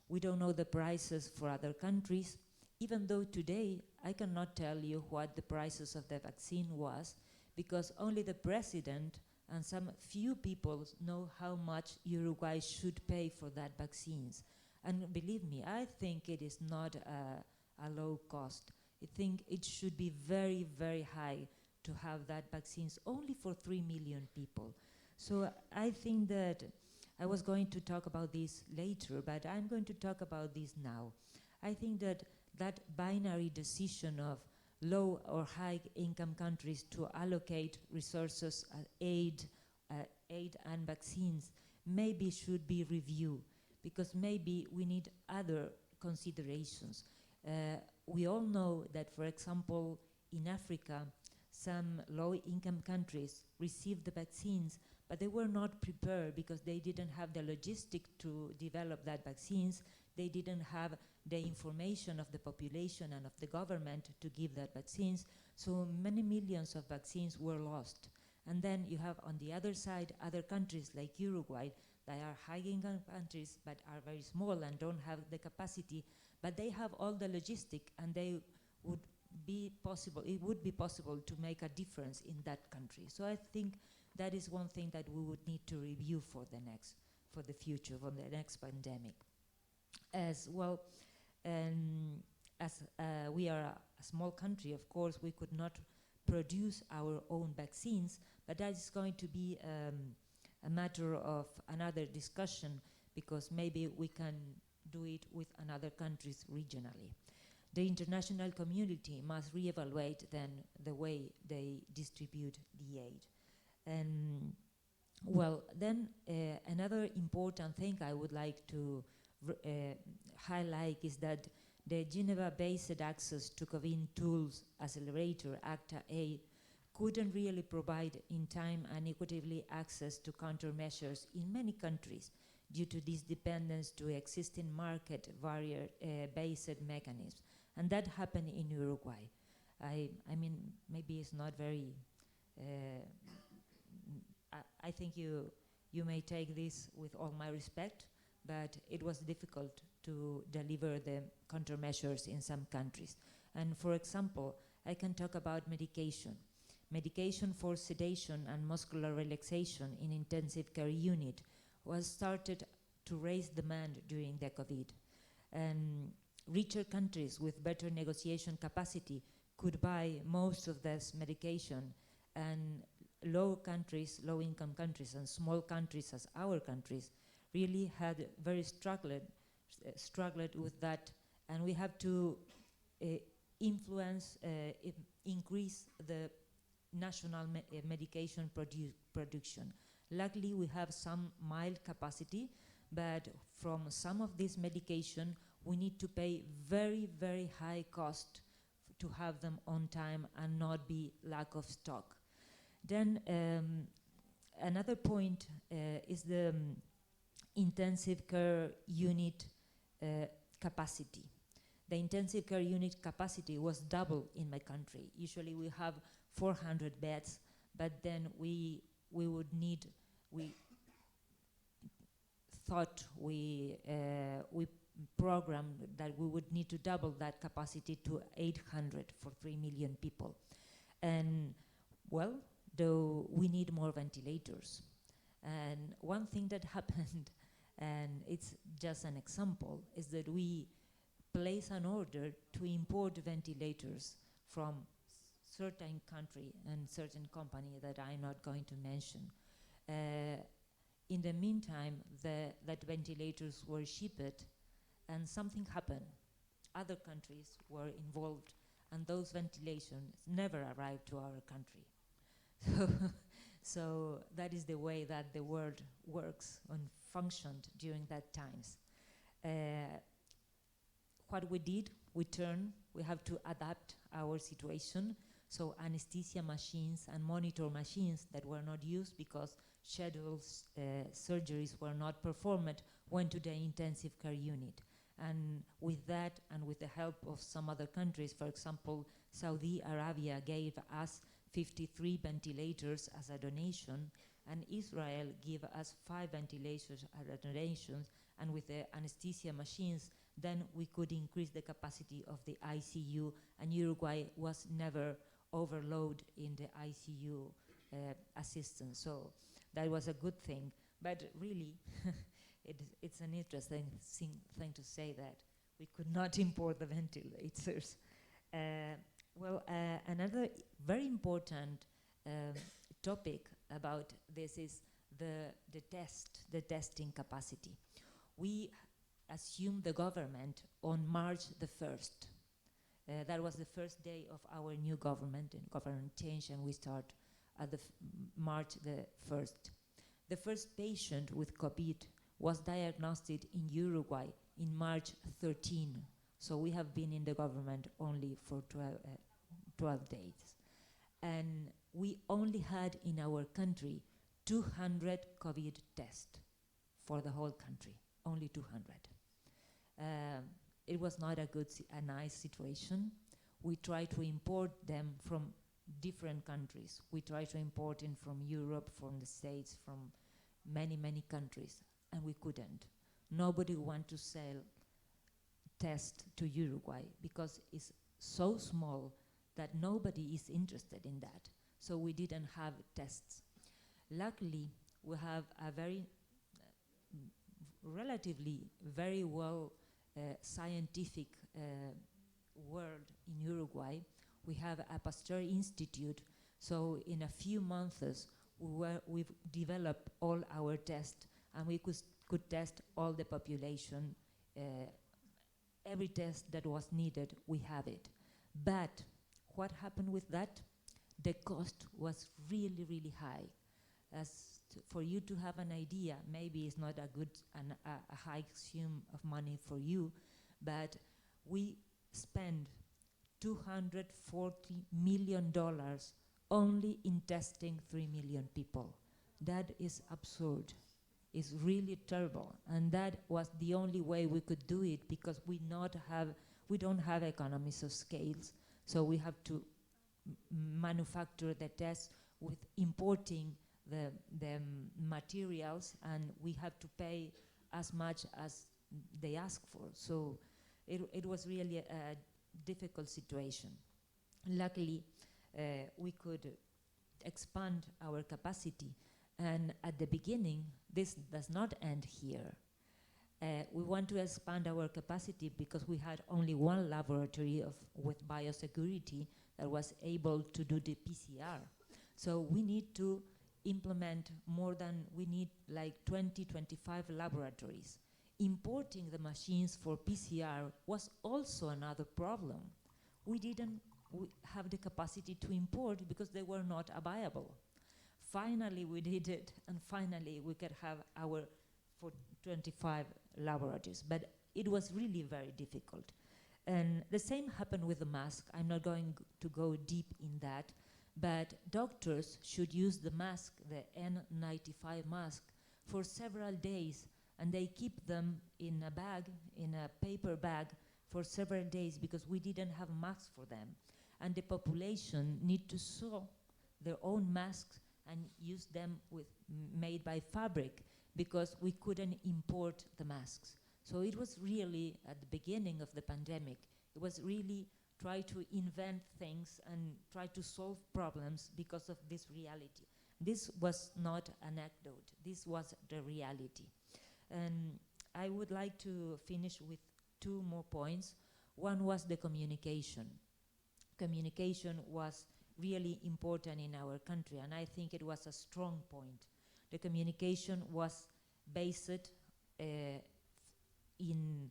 we don't know the prices for other countries, even though today I cannot tell you what the prices of the vaccine was, because only the president and some few people know how much Uruguay should pay for that vaccines. And believe me, I think it is not a low cost. I think it should be very, very high to have that vaccines only for 3 million people. So I think that I was going to talk about this later, but I'm going to talk about this now. I think that that binary decision of low or high income countries to allocate resources, aid and vaccines maybe should be reviewed, because maybe we need other considerations. We all know that, for example, in Africa, some low-income countries received the vaccines, but they were not prepared because they didn't have the logistic to develop that vaccines. They didn't have the information of the population and of the government to give that vaccines. So many millions of vaccines were lost. And then you have on the other side other countries like Uruguay that are high-income countries but are very small and don't have the capacity, but they have all the logistic and they would be possible, it would be possible to make a difference in that country. So I think that is one thing that we would need to review for the future, for the next pandemic. As well, as we are a small country, of course, we could not produce our own vaccines, but that is going to be a matter of another discussion, because maybe we can do it with another countries regionally. The international community must reevaluate then the way they distribute the aid. And well, then another important thing I would like to highlight is that the Geneva-based access to COVID tools accelerator, ACTA-A, couldn't really provide in time and equitably access to countermeasures in many countries due to this dependence to existing market barrier-based mechanisms. And that happened in Uruguay. I mean, maybe it's not very, I think you may take this with all my respect, but it was difficult to deliver the countermeasures in some countries. And for example, I can talk about medication. Medication for sedation and muscular relaxation in intensive care unit was started to raise demand during the COVID. And richer countries with better negotiation capacity could buy most of this medication, and low-income countries and small countries as our countries really had very struggled with that, and we have to increase the national medication production. Luckily, we have some mild capacity, but from some of this medication, we need to pay very, very high cost to have them on time and not be lack of stock. Then another point is the intensive care unit capacity. The intensive care unit capacity was double in my country. Usually we have 400 beds, but then we programmed that we would need to double that capacity to 800 for 3 million people. And well, though we need more ventilators. And one thing that happened, and it's just an example, is that we place an order to import ventilators from certain country and certain company that I'm not going to mention. In the meantime, that ventilators were shipped, and something happened. Other countries were involved, and those ventilations never arrived to our country. So that is the way that the world works and functioned during that times. What we did, we have to adapt our situation. So anesthesia machines and monitor machines that were not used because scheduled surgeries were not performed went to the intensive care unit. And with that, and with the help of some other countries, for example, Saudi Arabia gave us 53 ventilators as a donation, and Israel gave us 5 ventilators as a donation, and with the anesthesia machines, then we could increase the capacity of the ICU, and Uruguay was never overloaded in the ICU assistance. So that was a good thing, but really, it's an interesting thing to say that we could not import the ventilators. Another very important topic about this is the testing capacity. We assumed the government on March the 1st. That was the first day of our new government and government change, and we start at March the 1st. The first patient with COVID was diagnosed in Uruguay in March 13. So we have been in the government only for 12 days. And we only had in our country 200 COVID tests for the whole country, only 200. It was not a nice situation. We tried to import them from different countries. We tried to import in from Europe, from the States, from many, many countries, and we couldn't. Nobody wanted to sell tests to Uruguay because it's so small that nobody is interested in that. So we didn't have tests. Luckily, we have a very relatively very well scientific world in Uruguay. We have a Pasteur Institute, so in a few months we've developed all our tests, and we could test all the population. Every test that was needed, we have it. But what happened with that? The cost was really, really high. For you to have an idea, maybe it's not a good a high sum of money for you, but we spend $240 million only in testing 3 million people. That is absurd. It's really terrible, and that was the only way we could do it, because we don't have economies of scales, so we have to manufacture the tests with importing the materials, and we have to pay as much as they ask for. So it was really a difficult situation. Luckily, we could expand our capacity, and at the beginning, this does not end here. We want to expand our capacity because we had only one laboratory with biosecurity that was able to do the PCR. So we need to implement we need like 20, 25 laboratories. Importing the machines for PCR was also another problem. We didn't have the capacity to import because they were not viable. Finally, we did it, and finally we could have our 25 laboratories, but it was really very difficult. And the same happened with the mask. I'm not going to go deep in that, but doctors should use the mask, the N95 mask, for several days, and they keep them in a bag, in a paper bag, for several days because we didn't have masks for them. And the population need to sew their own masks and use them made by fabric, because we couldn't import the masks. So it was really, at the beginning of the pandemic, it was really try to invent things and try to solve problems because of this reality. This was not an anecdote, this was the reality. And I would like to finish with 2 more points. One was the communication. Communication was really important in our country, and I think it was a strong point. The communication was based in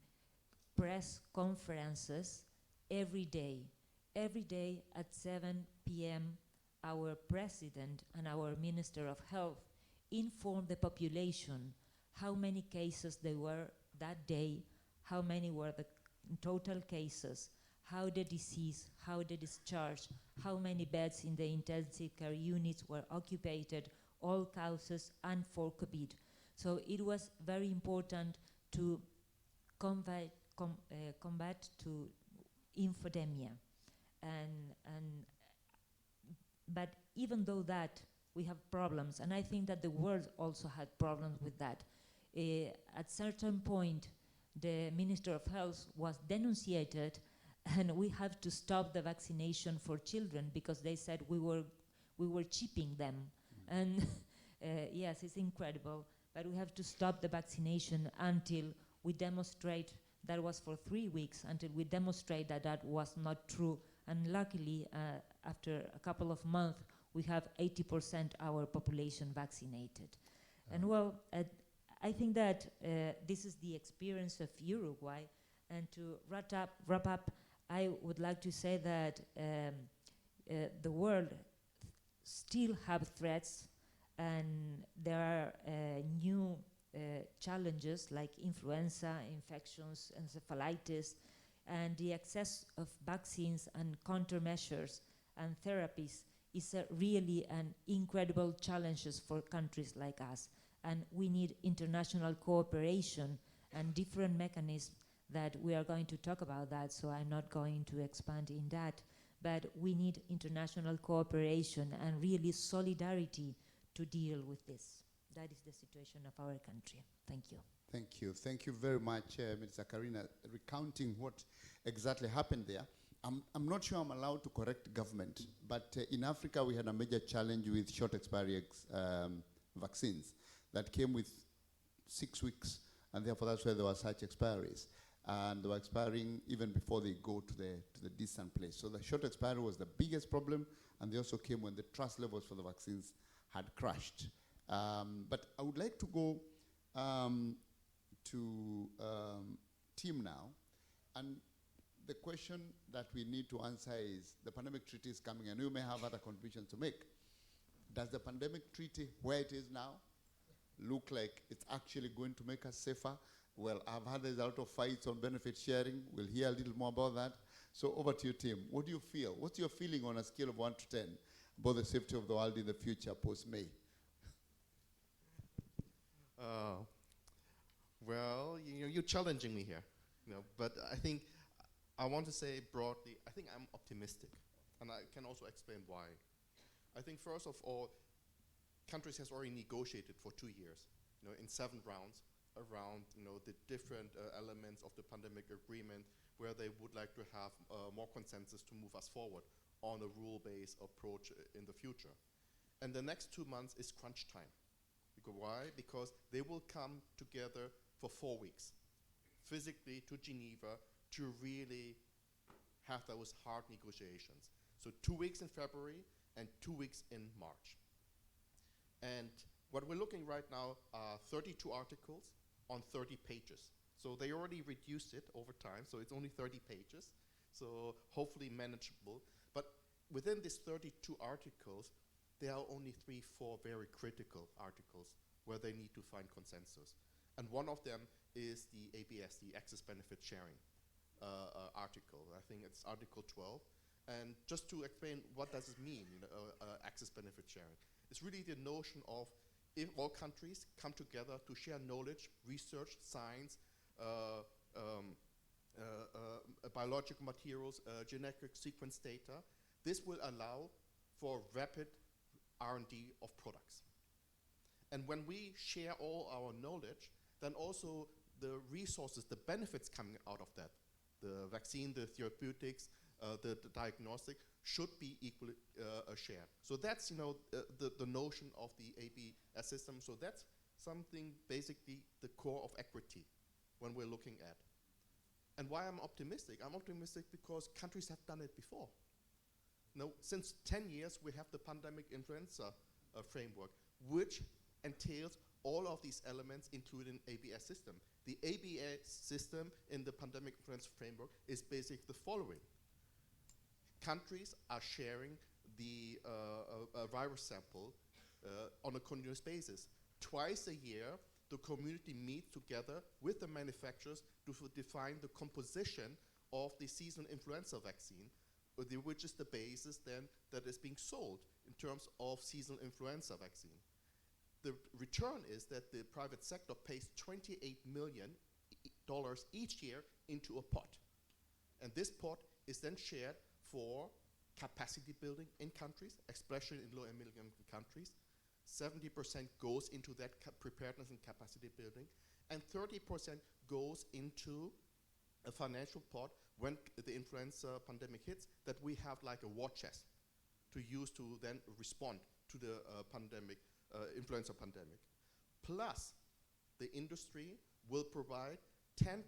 press conferences every day. Every day at 7 p.m., our president and our Minister of Health informed the population how many cases there were that day, how many were the total cases, how the disease, how the discharge, how many beds in the intensive care units were occupied, all causes, and for COVID. So it was very important to combat to infodemia. But even though that, we have problems, and I think that the world also had problems with that. At certain point, the Minister of Health was denunciated, and we have to stop the vaccination for children because they said we were cheaping them. And yes, it's incredible, but we have to stop the vaccination until we demonstrate that was for 3 weeks, until we demonstrate that that was not true. And luckily, after a couple of months, we have 80% our population vaccinated. And well, I think that this is the experience of Uruguay. And to wrap up, I would like to say that the world still have threats, and there are new challenges like influenza, infections, encephalitis, and the access of vaccines and countermeasures and therapies is really an incredible challenges for countries like us. And we need international cooperation and different mechanisms that we are going to talk about that, so I'm not going to expand in that. But we need international cooperation and really solidarity to deal with this. That is the situation of our country. Thank you. Thank you. Thank you very much, Ms. Karina, recounting what exactly happened there. I'm not sure I'm allowed to correct government, but in Africa we had a major challenge with short expiry vaccines that came with 6 weeks, and therefore that's why there were such expiries. And they were expiring even before they go to the distant place. So the short expiry was the biggest problem, and they also came when the trust levels for the vaccines had crashed. But I would like to go to Tim now, and the question that we need to answer is, the pandemic treaty is coming, and you may have other contributions to make. Does the pandemic treaty, where it is now, look like it's actually going to make us safer? Well, I've had a lot of fights on benefit sharing. We'll hear a little more about that. So over to you, Tim. What do you feel? What's your feeling on a scale of 1 to 10 about the safety of the world in the future post-May? Well, you're challenging me here, but I think I want to say broadly, I think I'm optimistic, and I can also explain why. I think first of all, countries has already negotiated for 2 years, in 7 rounds around, the different elements of the pandemic agreement, where they would like to have more consensus to move us forward on a rule-based approach in the future. And the next 2 months is crunch time. Why? Because they will come together for 4 weeks, physically to Geneva, to really have those hard negotiations. So 2 weeks in February and 2 weeks in March. And what we're looking right now are 32 articles on 30 pages. So they already reduced it over time, so it's only 30 pages, so hopefully manageable. But within these 32 articles, there are only 3, 4 very critical articles where they need to find consensus. And one of them is the ABS, the Access Benefit Sharing article. I think it's Article 12. And just to explain what does it mean, access benefit sharing. It's really the notion of if all countries come together to share knowledge, research, science, biological materials, genetic sequence data, this will allow for rapid R&D of products. And when we share all our knowledge, then also the resources, the benefits coming out of that, the vaccine, the therapeutics, the diagnostic, should be equally shared. So that's the notion of the ABS system. So that's something basically the core of equity when we're looking at. And why I'm optimistic? I'm optimistic because countries have done it before. Since 10 years, we have the pandemic influenza framework, which entails all of these elements, including ABS system. The ABS system in the pandemic influenza framework is basically the following. Countries are sharing the virus sample on a continuous basis. Twice a year, the community meets together with the manufacturers to define the composition of the seasonal influenza vaccine, which is the basis then that is being sold in terms of seasonal influenza vaccine. The return is that the private sector pays $28 million each year into a pot. And this pot is then shared for capacity building in countries, especially in low and middle income countries. 70% goes into that preparedness and capacity building, and 30% goes into a financial pot when the influenza pandemic hits, that we have like a war chest to use to then respond to the influenza pandemic. Plus, the industry will provide 10%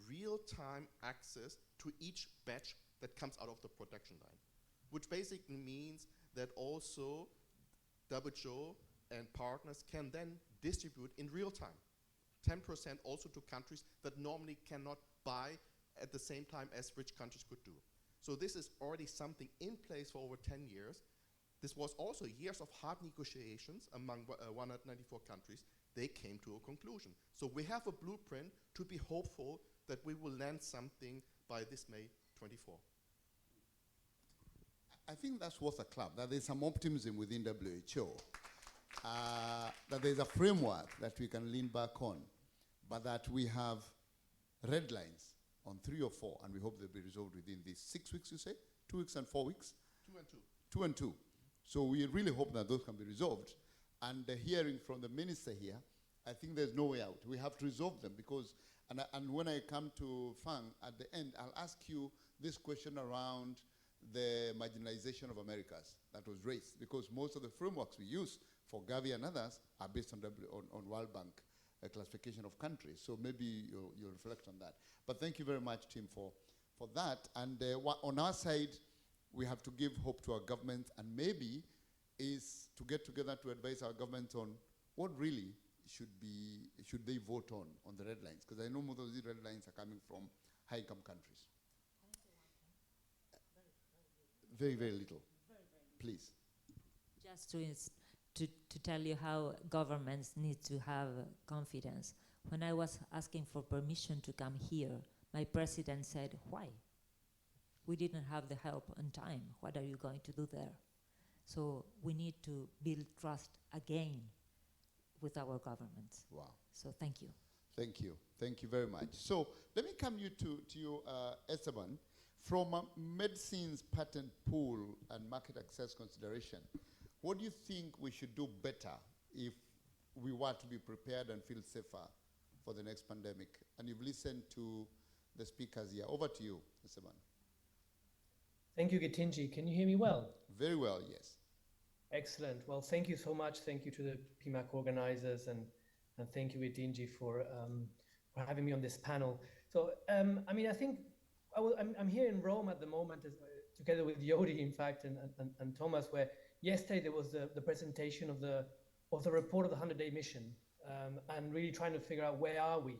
real-time access to each batch that comes out of the production line, which basically means that also WHO and partners can then distribute in real time 10% also to countries that normally cannot buy at the same time as rich countries could do. So this is already something in place for over 10 years. This was also years of hard negotiations among 194 countries. They came to a conclusion. So we have a blueprint to be hopeful that we will land something by this May 24. I think that's worth a clap, that there's some optimism within WHO, that there's a framework that we can lean back on, but that we have red lines on 3 or 4, and we hope they'll be resolved within these 6 weeks, you say? 2 weeks and 4 weeks? 2 and 2. 2 and 2. So we really hope that those can be resolved. And hearing from the minister here, I think there's no way out. We have to resolve them because, and when I come to Fang at the end, I'll ask you this question around the marginalization of Americas that was raised, because most of the frameworks we use for Gavi and others are based on, on World Bank classification of countries. So maybe you'll reflect on that. But thank you very much, Tim, for that. And on our side, we have to give hope to our government, and maybe is to get together to advise our government on what really should they vote on the red lines, because I know most of these red lines are coming from high-income countries. Very, very little. Please. Just to tell you how governments need to have confidence. When I was asking for permission to come here, my president said, "Why? We didn't have the help on time. What are you going to do there?" So we need to build trust again with our governments. Wow. So thank you. Thank you. Thank you very much. So let me come to you, Esteban. From a medicines patent pool and market access consideration, what do you think we should do better if we were to be prepared and feel safer for the next pandemic? And you've listened to the speakers here. Over to you, Esteban. Thank you, Gitinji. Can you hear me well? Very well, yes. Excellent. Well, thank you so much. Thank you to the PMAC organizers, and thank you, Gitinji, for having me on this panel. So, I mean, I think I'm here in Rome at the moment, together with Yodi, in fact, and Thomas, where yesterday there was the presentation of the report of the 100-day mission, and really trying to figure out where are we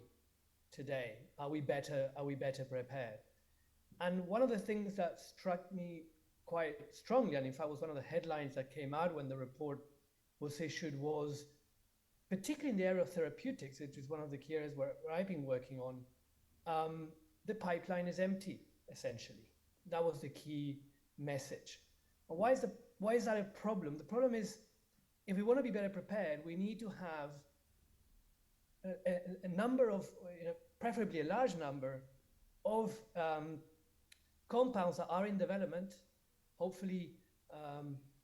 today? Are we better prepared? And one of the things that struck me quite strongly, and in fact was one of the headlines that came out when the report was issued, was particularly in the area of therapeutics, which is one of the key areas where I've been working on, the pipeline is empty, essentially. That was the key message. And why is that a problem? The problem is, if we want to be better prepared, we need to have a number of, preferably a large number of compounds that are in development, hopefully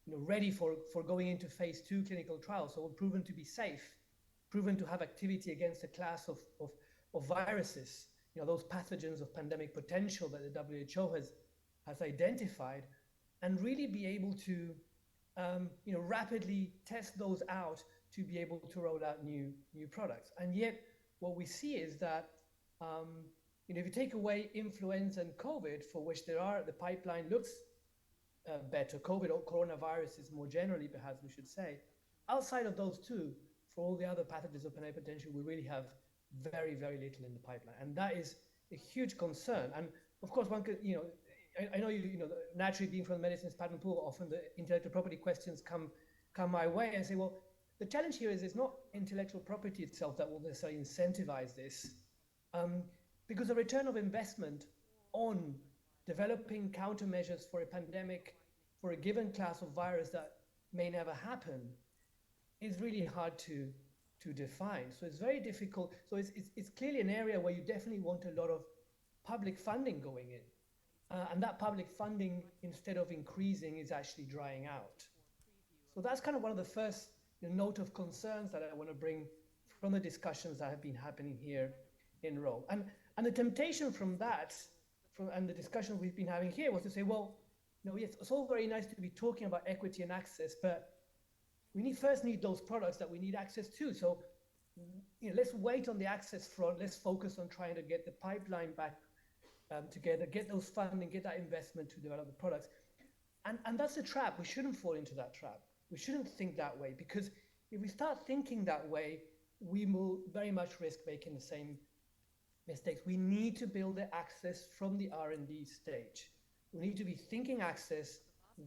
ready for going into phase 2 clinical trials, so proven to be safe, proven to have activity against a class of viruses, those pathogens of pandemic potential that the WHO has identified, and really be able to rapidly test those out to be able to roll out new products. And yet what we see is that if you take away influenza and COVID, for which the pipeline looks better, COVID or coronaviruses more generally, perhaps we should say, outside of those two, for all the other pathogens of pandemic potential, we really have very, very little in the pipeline. And that is a huge concern. And of course, one could, I know naturally being from the medicines patent pool, often the intellectual property questions come my way and say, well, the challenge here is it's not intellectual property itself that will necessarily incentivize this, because the return of investment on developing countermeasures for a pandemic, for a given class of virus that may never happen, is really hard to define. So it's very difficult. So it's clearly an area where you definitely want a lot of public funding going in. And that public funding, instead of increasing, is actually drying out. So that's kind of one of the first note of concerns that I want to bring from the discussions that have been happening here in Rome. And the temptation from that, and the discussion we've been having here, was to say, well, yes, it's all very nice to be talking about equity and access, but we first need those products that we need access to. So let's wait on the access front. Let's focus on trying to get the pipeline back together, get those funding, get that investment to develop the products. And that's a trap. We shouldn't fall into that trap. We shouldn't think that way, because if we start thinking that way, we will very much risk making the same mistakes. We need to build the access from the R&D stage. We need to be thinking access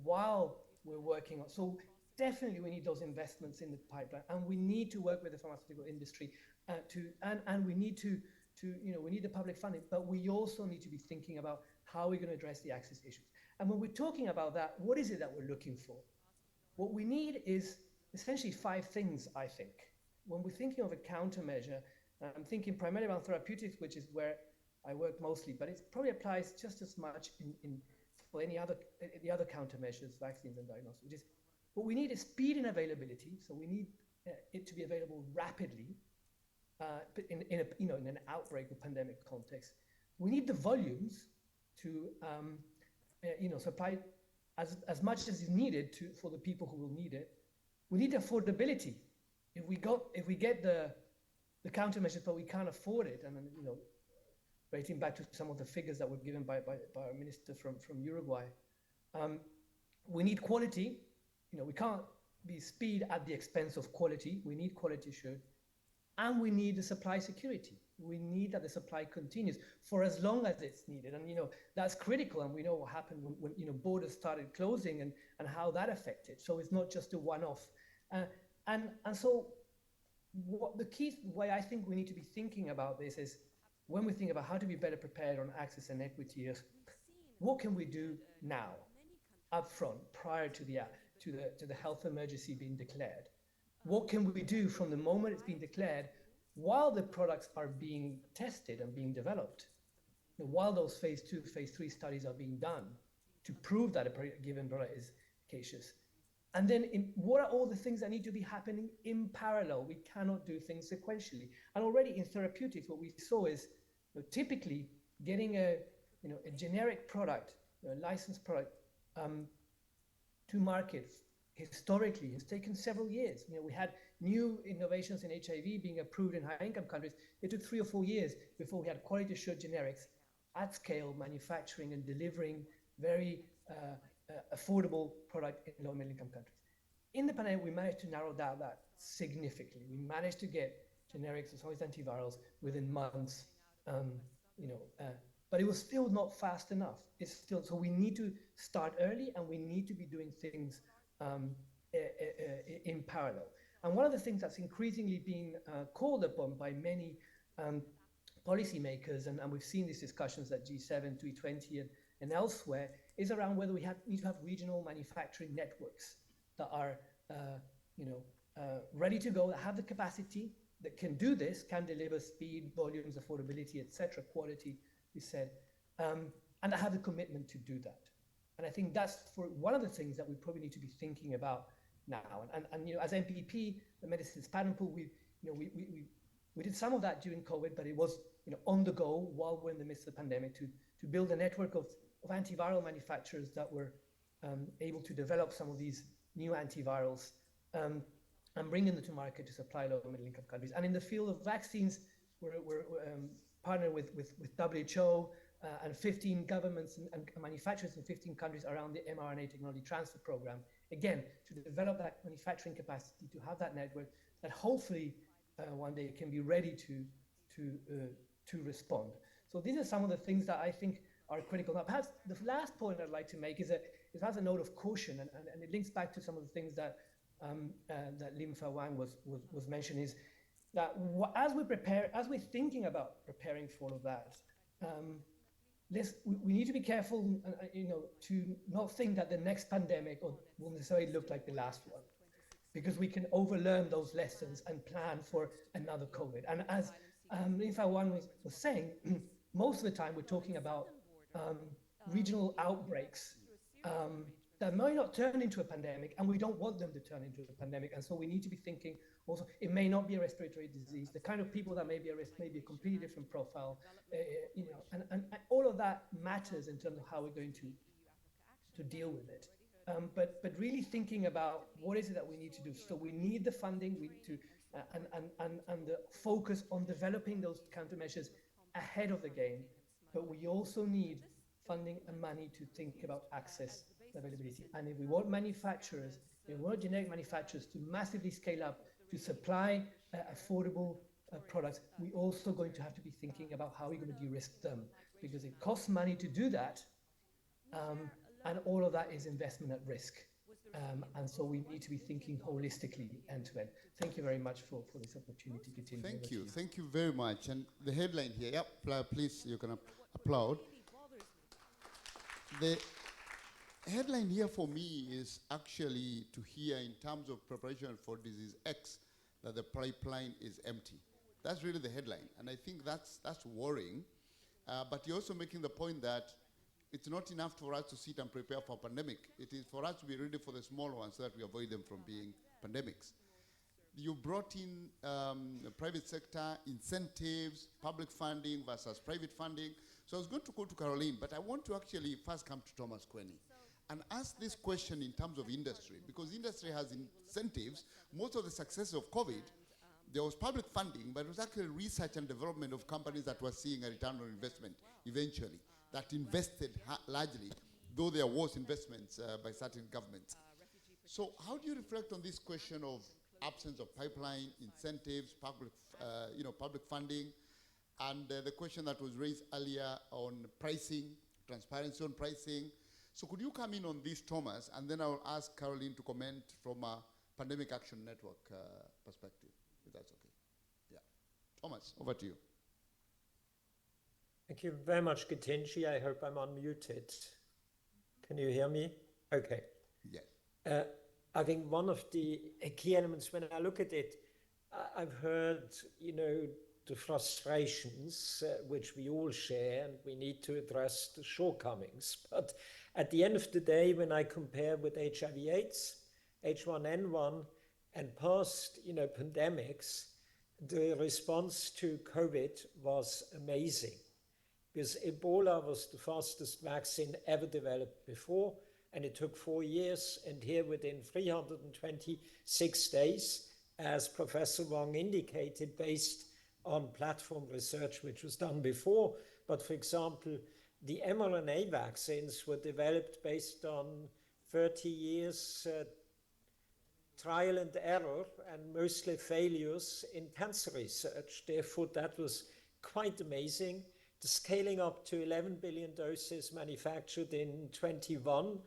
while we're working on. So definitely we need those investments in the pipeline, and we need to work with the pharmaceutical industry and we need to we need the public funding, but we also need to be thinking about how we're going to address the access issues. And when we're talking about that, what is it that we're looking for? What we need is essentially 5 things, I think. When we're thinking of a countermeasure, I'm thinking primarily around therapeutics, which is where I work mostly, but it probably applies just as much for the other countermeasures, vaccines and diagnostics, which is what we need is speed and availability. So we need it to be available rapidly in an outbreak or pandemic context. We need the volumes to supply as much as is needed for the people who will need it. We need affordability. If we get the countermeasures, but we can't afford it, and relating back to some of the figures that were given by our minister from Uruguay, we need quality. We can't be speed at the expense of quality. We need quality assured, and we need the supply security. We need that the supply continues for as long as it's needed, and that's critical. And we know what happened when borders started closing and how that affected. So it's not just a one-off, and so what the key way I think we need to be thinking about this is, when we think about how to be better prepared on access and equity, is what can we do now, upfront, prior to the health emergency being declared? What can we do from the moment it's been declared, while the products are being tested and being developed, while those phase 2, phase 3 studies are being done to prove that a given product is efficacious? And then what are all the things that need to be happening in parallel? We cannot do things sequentially. And already in therapeutics, what we saw is typically getting a generic product, a licensed product to market historically has taken several years. We had new innovations in HIV being approved in high-income countries. It took 3 or 4 years before we had quality-assured generics at scale, manufacturing and delivering very affordable product in low and middle-income countries. In the pandemic, we managed to narrow down that significantly. We managed to get generics as well as antivirals within months, but it was still not fast enough. So we need to start early, and we need to be doing things in parallel. And one of the things that's increasingly being called upon by many policymakers, and we've seen these discussions at G7, G20, and elsewhere, is around whether we need to have regional manufacturing networks that are ready to go, that have the capacity, that can do this, can deliver speed, volumes, affordability, etc., quality, we said, and that have the commitment to do that. And I think that's for one of the things that we probably need to be thinking about now. And as MPP, the Medicines Patent Pool, we did some of that during COVID, but it was on the go while we're in the midst of the pandemic to build a network of antiviral manufacturers that were able to develop some of these new antivirals and bringing them to market to supply low and middle income countries. And in the field of vaccines, we're partnered with WHO and 15 governments and manufacturers in 15 countries around the mRNA technology transfer program, again, to develop that manufacturing capacity, to have that network that hopefully one day can be ready to respond. So these are some of the things that I think are critical. Now, perhaps the last point I'd like to make is perhaps a note of caution, and it links back to some of the things that Lim-Fa Wang was mentioning, is that as we're thinking about preparing for all of that, we need to be careful, to not think that the next pandemic will necessarily look like the last one, because we can overlearn those lessons and plan for another COVID. And as Lim-Fa Wang was saying, most of the time we're talking about regional outbreaks that might not turn into a pandemic, and we don't want them to turn into a pandemic. And so we need to be thinking also, it may not be a respiratory disease. The kind of people that may be at risk may be a completely different profile, and all of that matters in terms of how we're going to deal with it. But really thinking about what is it that we need to do. So we need the funding, and the focus on developing those countermeasures ahead of the game. But we also need funding and money to think about access and availability. And if we want manufacturers, if we want generic manufacturers to massively scale up to supply affordable products, we're also going to have to be thinking about how we're going to de-risk them, because it costs money to do that, and all of that is investment at risk. And so we need to be thinking holistically end to end. Thank you very much for this opportunity to continue. Thank you very much. And the headline here, please, you can applaud. The headline here for me is actually to hear, in terms of preparation for disease X, that the pipeline is empty. That's really the headline, and I think that's worrying. But you're also making the point that it's not enough for us to sit and prepare for a pandemic. It is for us to be ready for the small ones so that we avoid them from being pandemics. You brought in private sector incentives, public funding versus private funding. So I was going to go to Caroline, but I want to actually first come to Thomas Quenny and ask this question in terms of industry, because industry has incentives. Most of the success of COVID, there was public funding, but it was actually research and development of companies that were seeing a return on investment eventually, that invested largely, though there was investments by certain governments. So how do you reflect on this question of absence of pipeline, incentives, public funding, and the question that was raised earlier on pricing, transparency on pricing? So could you come in on this, Thomas, and then I'll ask Caroline to comment from a Pandemic Action Network perspective, if that's okay. Yeah. Thomas, over to you. Thank you very much, Gitinji. I hope I'm unmuted. Can you hear me? Okay. Yes. I think one of the key elements when I look at it, I've heard, the frustrations which we all share, and we need to address the shortcomings. But at the end of the day, when I compare with HIV/AIDS, H1N1, and past, pandemics, the response to COVID was amazing, because Ebola was the fastest vaccine ever developed before, and it took 4 years, and here within 326 days, as Professor Wang indicated, based on platform research which was done before. But for example, the mRNA vaccines were developed based on 30 years trial and error and mostly failures in cancer research. Therefore, that was quite amazing. The scaling up to 11 billion doses manufactured in 21,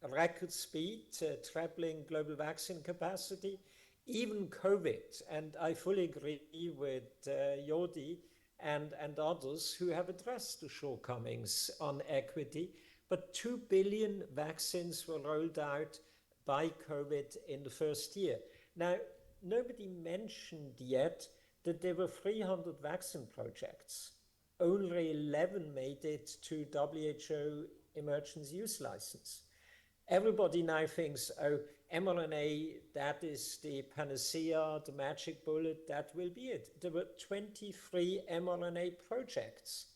a record speed, trebling global vaccine capacity. Even COVID, and I fully agree with Yodi and others who have addressed the shortcomings on equity, but 2 billion vaccines were rolled out by COVID in the first year. Now, nobody mentioned yet that there were 300 vaccine projects. Only 11 made it to WHO emergency use license. Everybody now thinks, oh, mRNA, that is the panacea, the magic bullet, that will be it. There were 23 mRNA projects.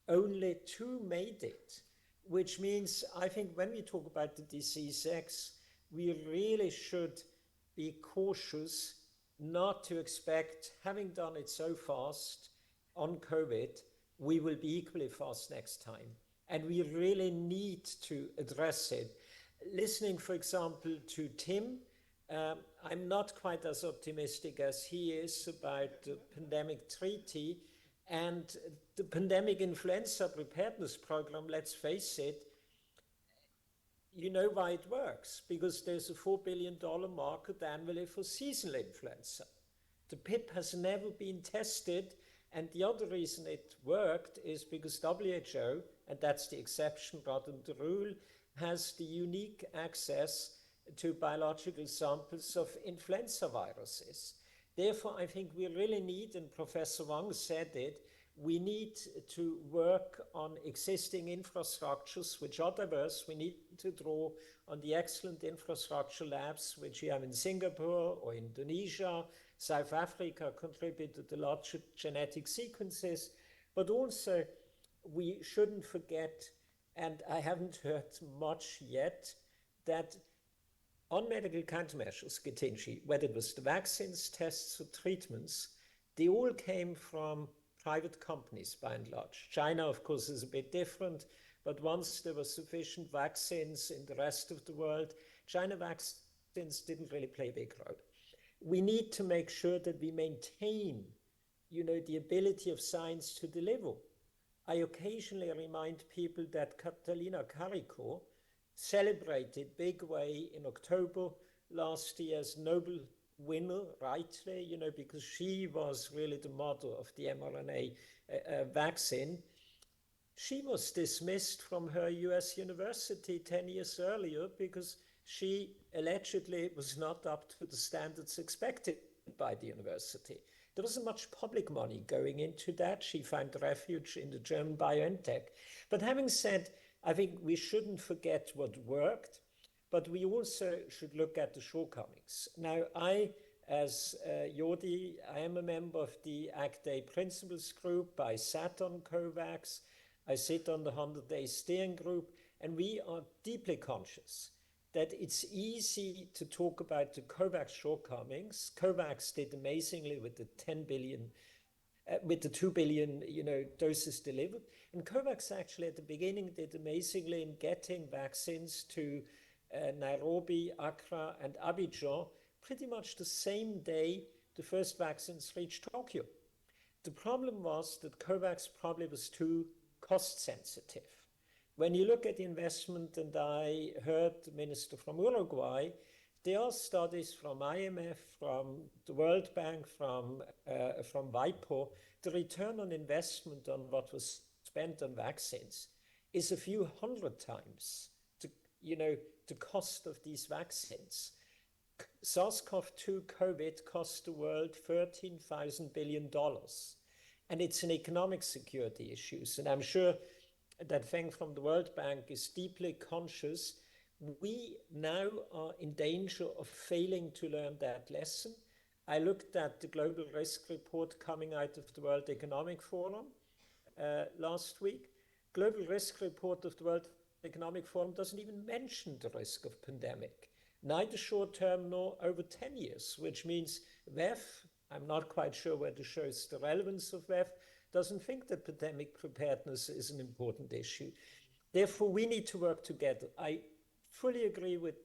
Only 2 made it, which means I think when we talk about the disease X, we really should be cautious not to expect, having done it so fast on COVID, we will be equally fast next time. And we really need to address it. Listening, for example, to Tim, I'm not quite as optimistic as he is about the pandemic treaty and the pandemic influenza preparedness program. Let's face it, you know why it works, because there's a $4 billion market annually for seasonal influenza. The PIP has never been tested, and the other reason it worked is because WHO, and that's the exception rather than the rule, has the unique access to biological samples of influenza viruses. Therefore, I think we really need, and Professor Wang said it, we need to work on existing infrastructures which are diverse. We need to draw on the excellent infrastructure labs which we have in Singapore or Indonesia. South Africa contributed a lot to genetic sequences, but also we shouldn't forget, and I haven't heard much yet, that on medical countermeasures, Gitinji, whether it was the vaccines, tests, or treatments, they all came from private companies by and large. China, of course, is a bit different, but once there were sufficient vaccines in the rest of the world, China vaccines didn't really play a big role. We need to make sure that we maintain, the ability of science to deliver. I occasionally remind people that Catalina Carico celebrated big way in October last year as Nobel winner, rightly, because she was really the mother of the mRNA vaccine. She was dismissed from her US university 10 years earlier because she allegedly was not up to the standards expected by the university. There wasn't much public money going into that. She found refuge in the German BioNTech. But having said, I think we shouldn't forget what worked, but we also should look at the shortcomings. Now, I As Jordi, I am a member of the ACT-A Principles Group. I sat on COVAX. I sit on the 100-day steering group, and we are deeply conscious that it's easy to talk about the COVAX shortcomings. COVAX did amazingly with the 10 billion, with the 2 billion, doses delivered. And COVAX actually at the beginning did amazingly in getting vaccines to Nairobi, Accra, and Abidjan pretty much the same day the first vaccines reached Tokyo. The problem was that COVAX probably was too cost sensitive. When you look at the investment, and I heard the minister from Uruguay, there are studies from IMF, from the World Bank, from WIPO. The return on investment on what was spent on vaccines is a few hundred times the cost of these vaccines. SARS-CoV-2 COVID cost the world $13,000 billion. And it's an economic security issue. And I'm sure that Feng from the World Bank is deeply conscious. We now are in danger of failing to learn that lesson. I looked at the global risk report coming out of the World Economic Forum last week. Global risk report of the World Economic Forum doesn't even mention the risk of pandemic, neither short term nor over 10 years, which means WEF, I'm not quite sure where to show the relevance of WEF, doesn't think that pandemic preparedness is an important issue. Therefore, we need to work together. I fully agree with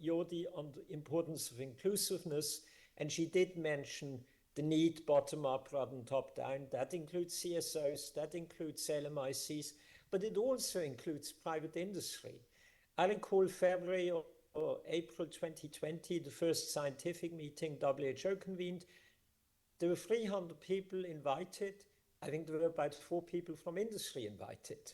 Jordi on the importance of inclusiveness, and she did mention the need bottom-up rather than top-down. That includes CSOs, that includes LMICs, but it also includes private industry. I recall February or April 2020, the first scientific meeting WHO convened. There were 300 people invited. I think there were about 4 people from industry invited.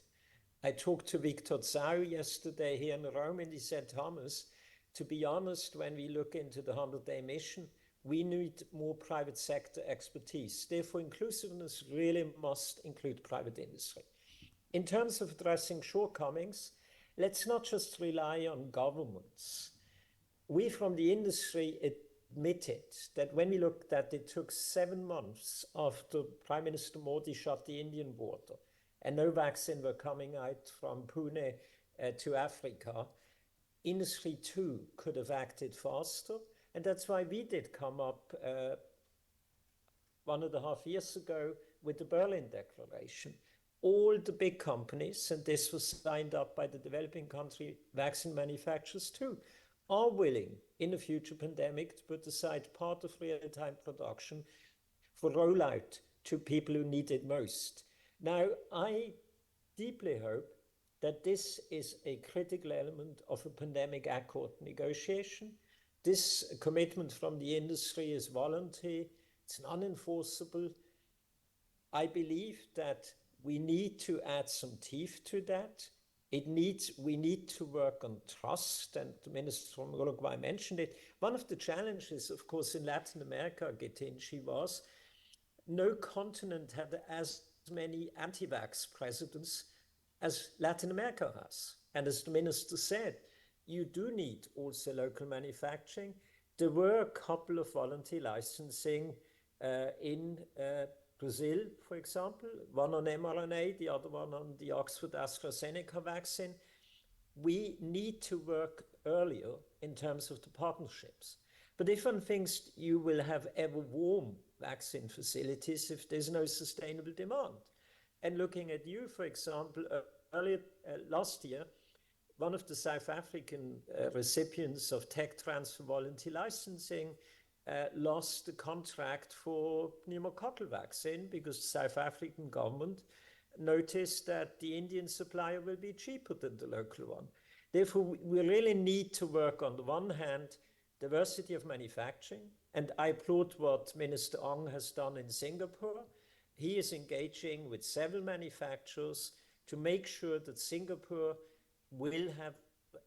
I talked to Victor Zhao yesterday here in Rome, and he said, Thomas, to be honest, when we look into the 100-day mission, we need more private sector expertise. Therefore, inclusiveness really must include private industry. In terms of addressing shortcomings, let's not just rely on governments. We from the industry admitted that when we looked at it, took 7 months after Prime Minister Modi shut the Indian border and no vaccine were coming out from Pune to Africa, industry too could have acted faster. And that's why we did come up 1.5 years ago with the Berlin Declaration. All the big companies, and this was signed up by the developing country vaccine manufacturers too, are willing in a future pandemic to put aside part of real-time production for rollout to people who need it most. Now, I deeply hope that this is a critical element of a pandemic accord negotiation. This commitment from the industry is voluntary, it's non-enforceable. I believe that we need to add some teeth to that. We need to work on trust, and the minister from Uruguay mentioned it. One of the challenges, of course, in Latin America, Getinci, was no continent had as many anti-vax presidents as Latin America has. And as the minister said, you do need also local manufacturing. There were a couple of voluntary licensing in Brazil, for example, one on mRNA, the other one on the Oxford AstraZeneca vaccine. We need to work earlier in terms of the partnerships. But if one thinks you will have ever warm vaccine facilities if there's no sustainable demand. And looking at you, for example, earlier last year, one of the South African recipients of tech transfer voluntary licensing lost the contract for pneumococcal vaccine because the South African government noticed that the Indian supplier will be cheaper than the local one. Therefore, we really need to work on the one hand, diversity of manufacturing, and I applaud what Minister Ong has done in Singapore. He is engaging with several manufacturers to make sure that Singapore will have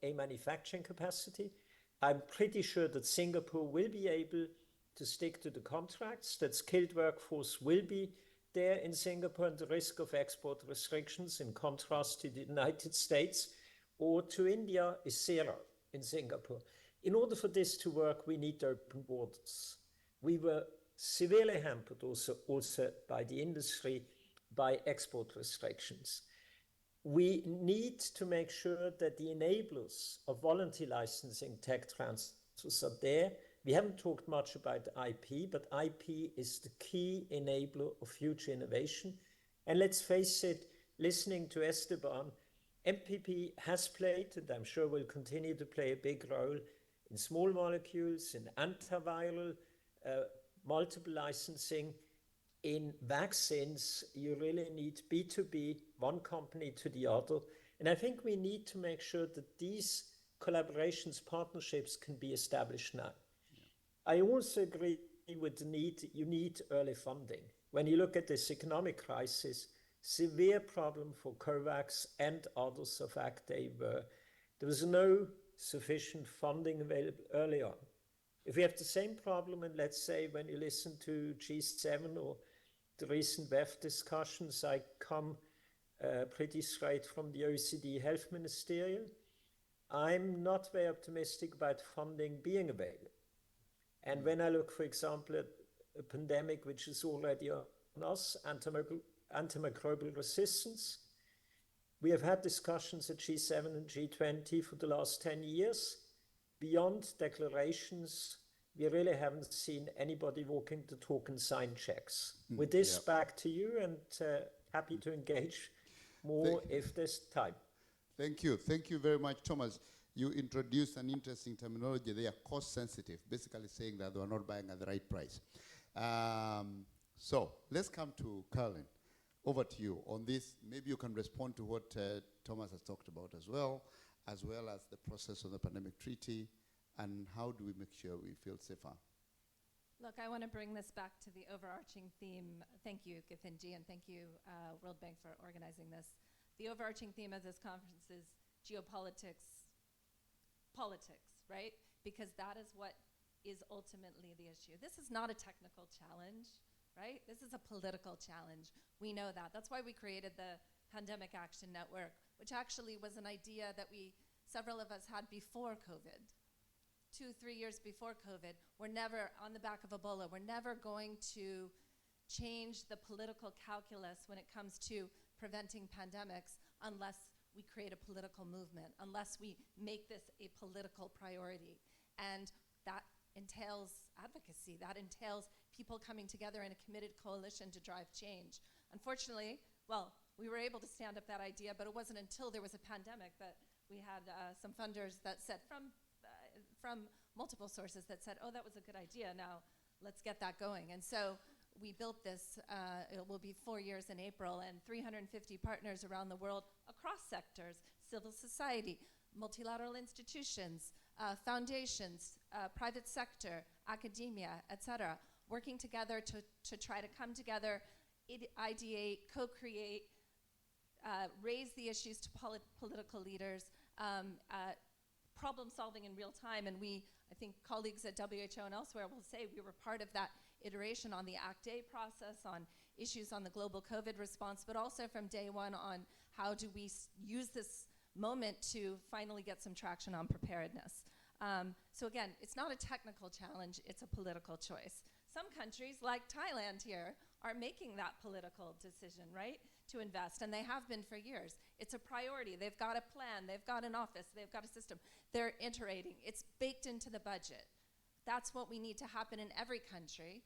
a manufacturing capacity. I'm pretty sure that Singapore will be able to stick to the contracts, that skilled workforce will be there in Singapore, and the risk of export restrictions, in contrast to the United States or to India, is zero in Singapore. In order for this to work, we need open borders. we were severely hampered also by the industry, by export restrictions. We need to make sure that the enablers of voluntary licensing tech transfers are there. We haven't talked much about IP, but IP is the key enabler of future innovation. And let's face it, listening to Esteban, MPP has played, and I'm sure will continue to play a big role in small molecules, in antiviral, multiple licensing. In vaccines, you really need B2B, one company to the other. And I think we need to make sure that these collaborations, partnerships can be established now. Yeah. I also agree with the need, you need early funding. When you look at this economic crisis, severe problem for COVAX and others of ACT-A were there was no sufficient funding available early on. If we have the same problem, and let's say when you listen to G7 or the recent WEF discussions, I come pretty straight from the OECD Health Ministerial. I'm not very optimistic about funding being available. And when I look, for example, at a pandemic which is already on us, antimicrobial resistance, we have had discussions at G7 and G20 for the last 10 years. Beyond declarations, we really haven't seen anybody walking the talk and sign checks. With this, back to you, and happy to engage more if there's time. Thank you. Thank you very much, Thomas. You introduced an interesting terminology. They are cost sensitive, basically saying that they are not buying at the right price. So let's come to Carlin. Over to you on this. Maybe you can respond to what Thomas has talked about as well as the process of the pandemic treaty, and how do we make sure we feel safer? Look, I want to bring this back to the overarching theme. Thank you, Githinji, and thank you, World Bank, for organizing this. The overarching theme of this conference is geopolitics, politics, right? Because that is what is ultimately the issue. This is not a technical challenge, right? This is a political challenge. We know that. That's why we created the Pandemic Action Network, which actually was an idea that several of us had before COVID. 2-3 years before COVID, we're never, on the back of Ebola, we're never going to change the political calculus when it comes to preventing pandemics unless we create a political movement, unless we make this a political priority. And that entails advocacy, that entails people coming together in a committed coalition to drive change. Unfortunately, well, we were able to stand up that idea, but it wasn't until there was a pandemic that we had some funders that said, from multiple sources, that said, oh, that was a good idea, now let's get that going. And so we built this, it will be 4 years in April, and 350 partners around the world across sectors, civil society, multilateral institutions, foundations, private sector, academia, et cetera, working together to try to come together, ideate, co-create, raise the issues to political leaders, problem solving in real time. And I think colleagues at WHO and elsewhere will say we were part of that iteration on the ACT-A process, on issues on the global COVID response, but also from day one on how do we use this moment to finally get some traction on preparedness. So again, it's not a technical challenge, it's a political choice. Some countries, like Thailand here, are making that political decision, right, to invest, and they have been for years. It's a priority. They've got a plan, they've got an office, they've got a system. They're iterating. It's baked into the budget. That's what we need to happen in every country.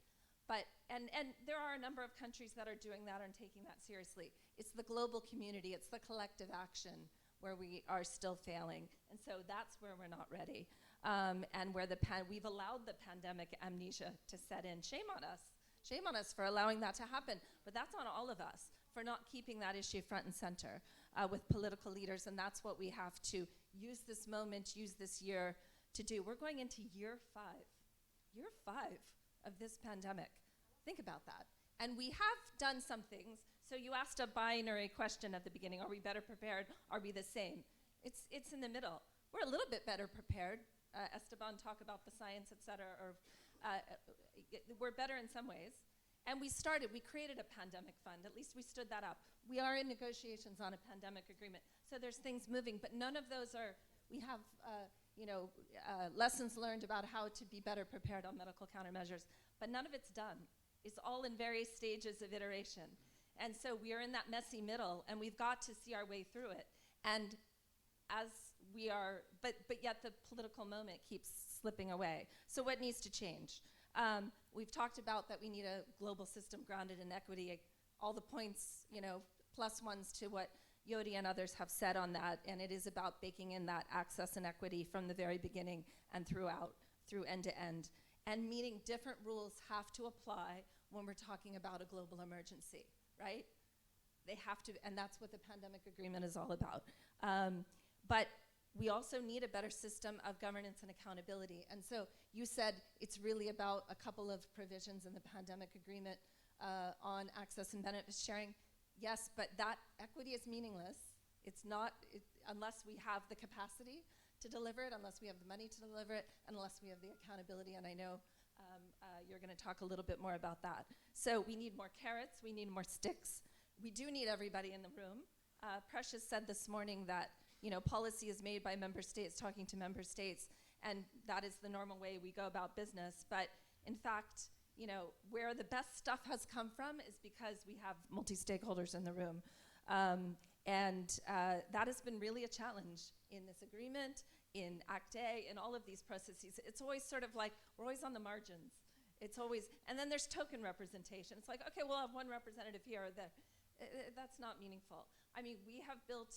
And there are a number of countries that are doing that and taking that seriously. It's the global community, it's the collective action where we are still failing. And so that's where we're not ready. And where we've allowed the pandemic amnesia to set in. Shame on us. Shame on us for allowing that to happen. But that's on all of us for not keeping that issue front and center with political leaders. And that's what we have to use this moment, use this year to do. We're going into year 5 of this pandemic. Think about that. And we have done some things. So you asked a binary question at the beginning. Are we better prepared? Are we the same? It's in the middle. We're a little bit better prepared. Esteban talk about the science, et cetera. We're better in some ways. And we created a pandemic fund. At least we stood that up. We are in negotiations on a pandemic agreement. So there's things moving, but none of those we have lessons learned about how to be better prepared on medical countermeasures, but none of it's done. It's all in various stages of iteration. And so we are in that messy middle, and we've got to see our way through it. And as we are, but yet the political moment keeps slipping away. So what needs to change? We've talked about that we need a global system grounded in equity. All the points, plus ones to what Yodi and others have said on that, and it is about baking in that access and equity from the very beginning and throughout, through end to end. And meaning different rules have to apply when we're talking about a global emergency, right? They have to, and that's what the pandemic agreement is all about. But we also need a better system of governance and accountability. And so you said it's really about a couple of provisions in the pandemic agreement on access and benefit sharing. Yes, but that equity is meaningless. It's not, unless we have the capacity to deliver it, unless we have the money to deliver it, unless we have the accountability. And I know you're going to talk a little bit more about that. So we need more carrots, we need more sticks. We do need everybody in the room. Precious said this morning that policy is made by member states talking to member states, and that is the normal way we go about business. But in fact, where the best stuff has come from is because we have multi-stakeholders in the room. And that has been really a challenge in this agreement, in Act A, in all of these processes. It's always sort of like, we're always on the margins. It's always, and then there's token representation. It's like, okay, we'll have one representative here or there. That's not meaningful. I mean, we have built,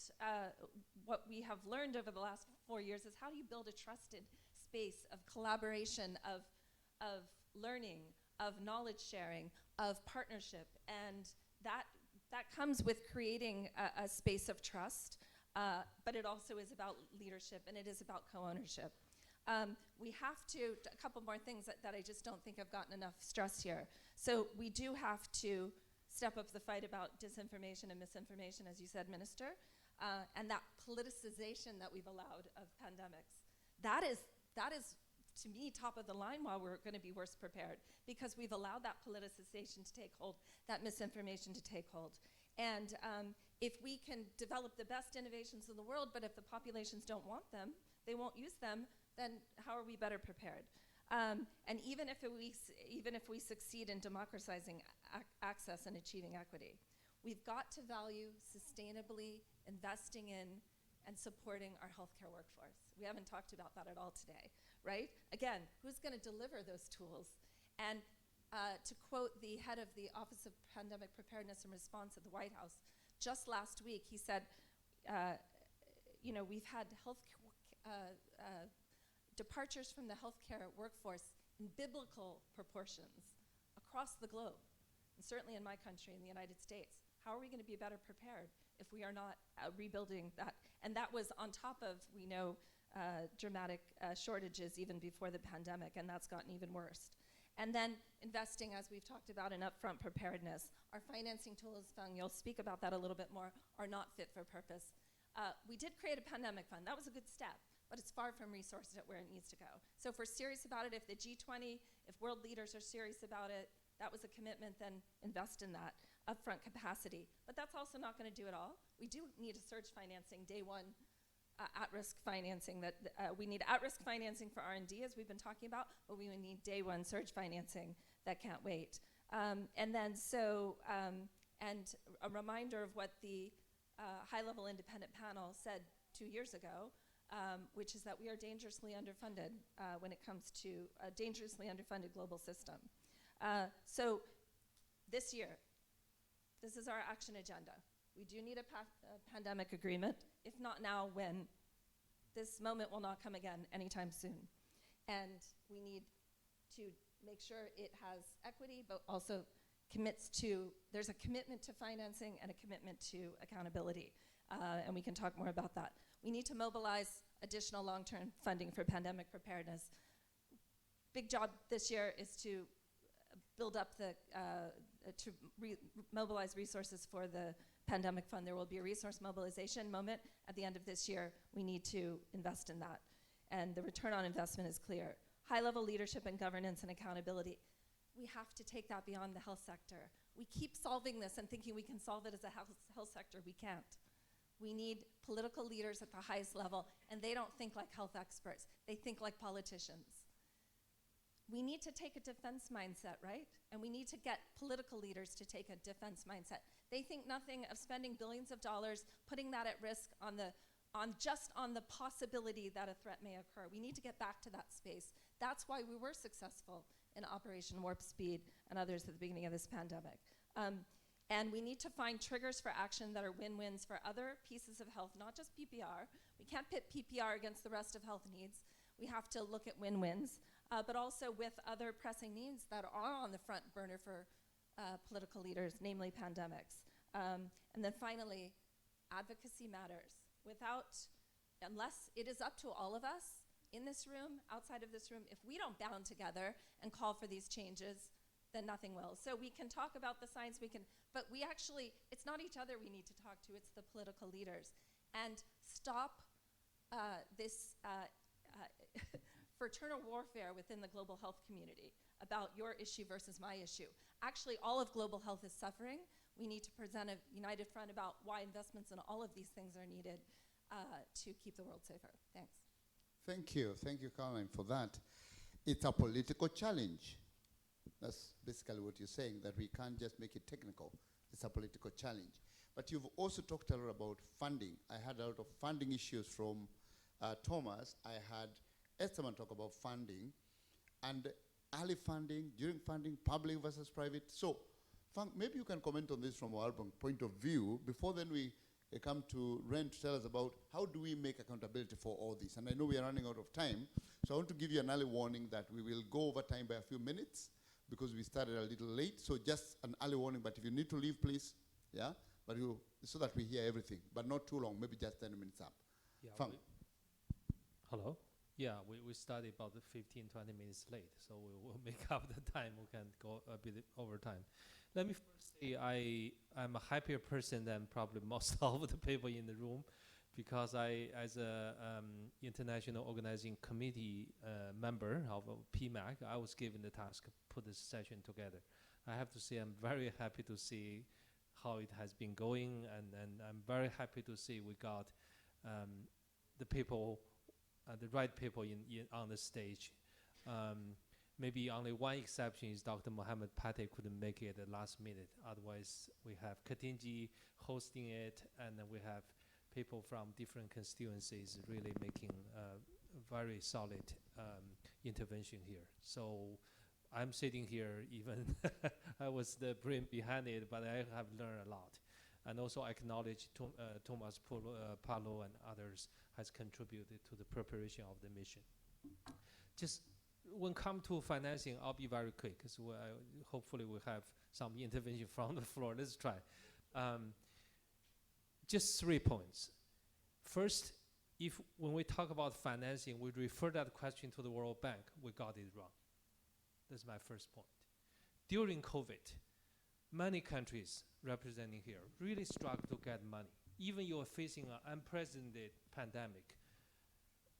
what we have learned over the last 4 years is how do you build a trusted space of collaboration, of learning, of knowledge sharing, of partnership, and that comes with creating a space of trust, but it also is about leadership, and it is about co-ownership. We have to, a couple more things that I just don't think have gotten enough stress here. So we do have to step up the fight about disinformation and misinformation, as you said, Minister, and that politicization that we've allowed of pandemics. That is, to me, top of the line while we're going to be worse prepared, because we've allowed that politicization to take hold, that misinformation to take hold. And if we can develop the best innovations in the world, but if the populations don't want them, they won't use them, then how are we better prepared? And even if we succeed in democratizing access and achieving equity, we've got to value sustainably investing in and supporting our healthcare workforce. We haven't talked about that at all today, right? Again, who's going to deliver those tools? And to quote the head of the Office of Pandemic Preparedness and Response at the White House, just last week, he said, we've had departures from the healthcare workforce in biblical proportions across the globe, and certainly in my country, in the United States. How are we going to be better prepared if we are not rebuilding that? And that was on top of, we know, dramatic shortages even before the pandemic, and that's gotten even worse. And then investing, as we've talked about, in upfront preparedness. Our financing tools, Feng, you'll speak about that a little bit more, are not fit for purpose. We did create a pandemic fund. That was a good step, but it's far from resourced at where it needs to go. So if we're serious about it, if the G20, if world leaders are serious about it, that was a commitment, then invest in that upfront capacity. But that's also not going to do it all. We do need a surge financing, day one, at-risk financing. That we need at-risk financing for R&D, as we've been talking about, but we would need day one surge financing that can't wait. And then and a reminder of what the high-level independent panel said 2 years ago, which is that we are dangerously underfunded when it comes to a dangerously underfunded global system. So this year, this is our action agenda. We do need a pandemic agreement. If not now, when? This moment will not come again anytime soon. And we need to make sure it has equity, but also there's a commitment to financing and a commitment to accountability. And we can talk more about that. We need to mobilize additional long-term funding for pandemic preparedness. Big job this year is to build up mobilize resources for the pandemic fund. There will be a resource mobilization moment at the end of this year. We need to invest in that. And the return on investment is clear. High-level leadership and governance and accountability. We have to take that beyond the health sector. We keep solving this and thinking we can solve it as a health sector. We can't. We need political leaders at the highest level, and they don't think like health experts. They think like politicians. We need to take a defense mindset, right? And we need to get political leaders to take a defense mindset. They think nothing of spending billions of dollars, putting that at risk on the possibility that a threat may occur. We need to get back to that space. That's why we were successful in Operation Warp Speed and others at the beginning of this pandemic. And we need to find triggers for action that are win-wins for other pieces of health, not just PPR. We can't pit PPR against the rest of health needs. We have to look at win-wins, but also with other pressing needs that are on the front burner for political leaders, namely pandemics. And then finally, advocacy matters. Unless it is up to all of us in this room, outside of this room, if we don't band together and call for these changes, then nothing will. So we can talk about the science, but it's not each other we need to talk to, it's the political leaders. And stop this fraternal warfare within the global health community about your issue versus my issue. Actually, all of global health is suffering. We need to present a united front about why investments in all of these things are needed to keep the world safer. Thanks. Thank you, Caroline, for that. It's a political challenge. That's basically what you're saying, that we can't just make it technical. It's a political challenge. But you've also talked a lot about funding. I had a lot of funding issues from Thomas. I had Esteban talk about funding, and early funding, during funding, public versus private. So, Fang, maybe you can comment on this from our point of view. Before then we come to Ren to tell us about how do we make accountability for all this. And I know we are running out of time, so I want to give you an early warning that we will go over time by a few minutes because we started a little late. So just an early warning, but if you need to leave, please, yeah? But so that we hear everything, but not too long, maybe just 10 minutes up. Yeah, Fang. Hello? Yeah, we started about 15, 20 minutes late, so we will make up the time. We can go a bit over time. Let me first say I'm a happier person than probably most of the people in the room, because as a international organizing committee member of PMAC, I was given the task to put this session together. I have to say I'm very happy to see how it has been going, and I'm very happy to see we got the people, the right people on the stage. Maybe only one exception is Dr. Mohammed Pate couldn't make it at the last minute. Otherwise, we have Katinji hosting it, and then we have people from different constituencies really making a very solid intervention here. So I'm sitting here, even I was the brain behind it, but I have learned a lot. And also acknowledge Thomas Palo and others has contributed to the preparation of the mission. Just when come to financing, I'll be very quick, because hopefully we'll have some intervention from the floor. Let's try. Just 3 points. First, when we talk about financing, we refer that question to the World Bank, we got it wrong. That's my first point. During COVID, many countries representing here really struggle to get money. Even you're facing an unprecedented pandemic,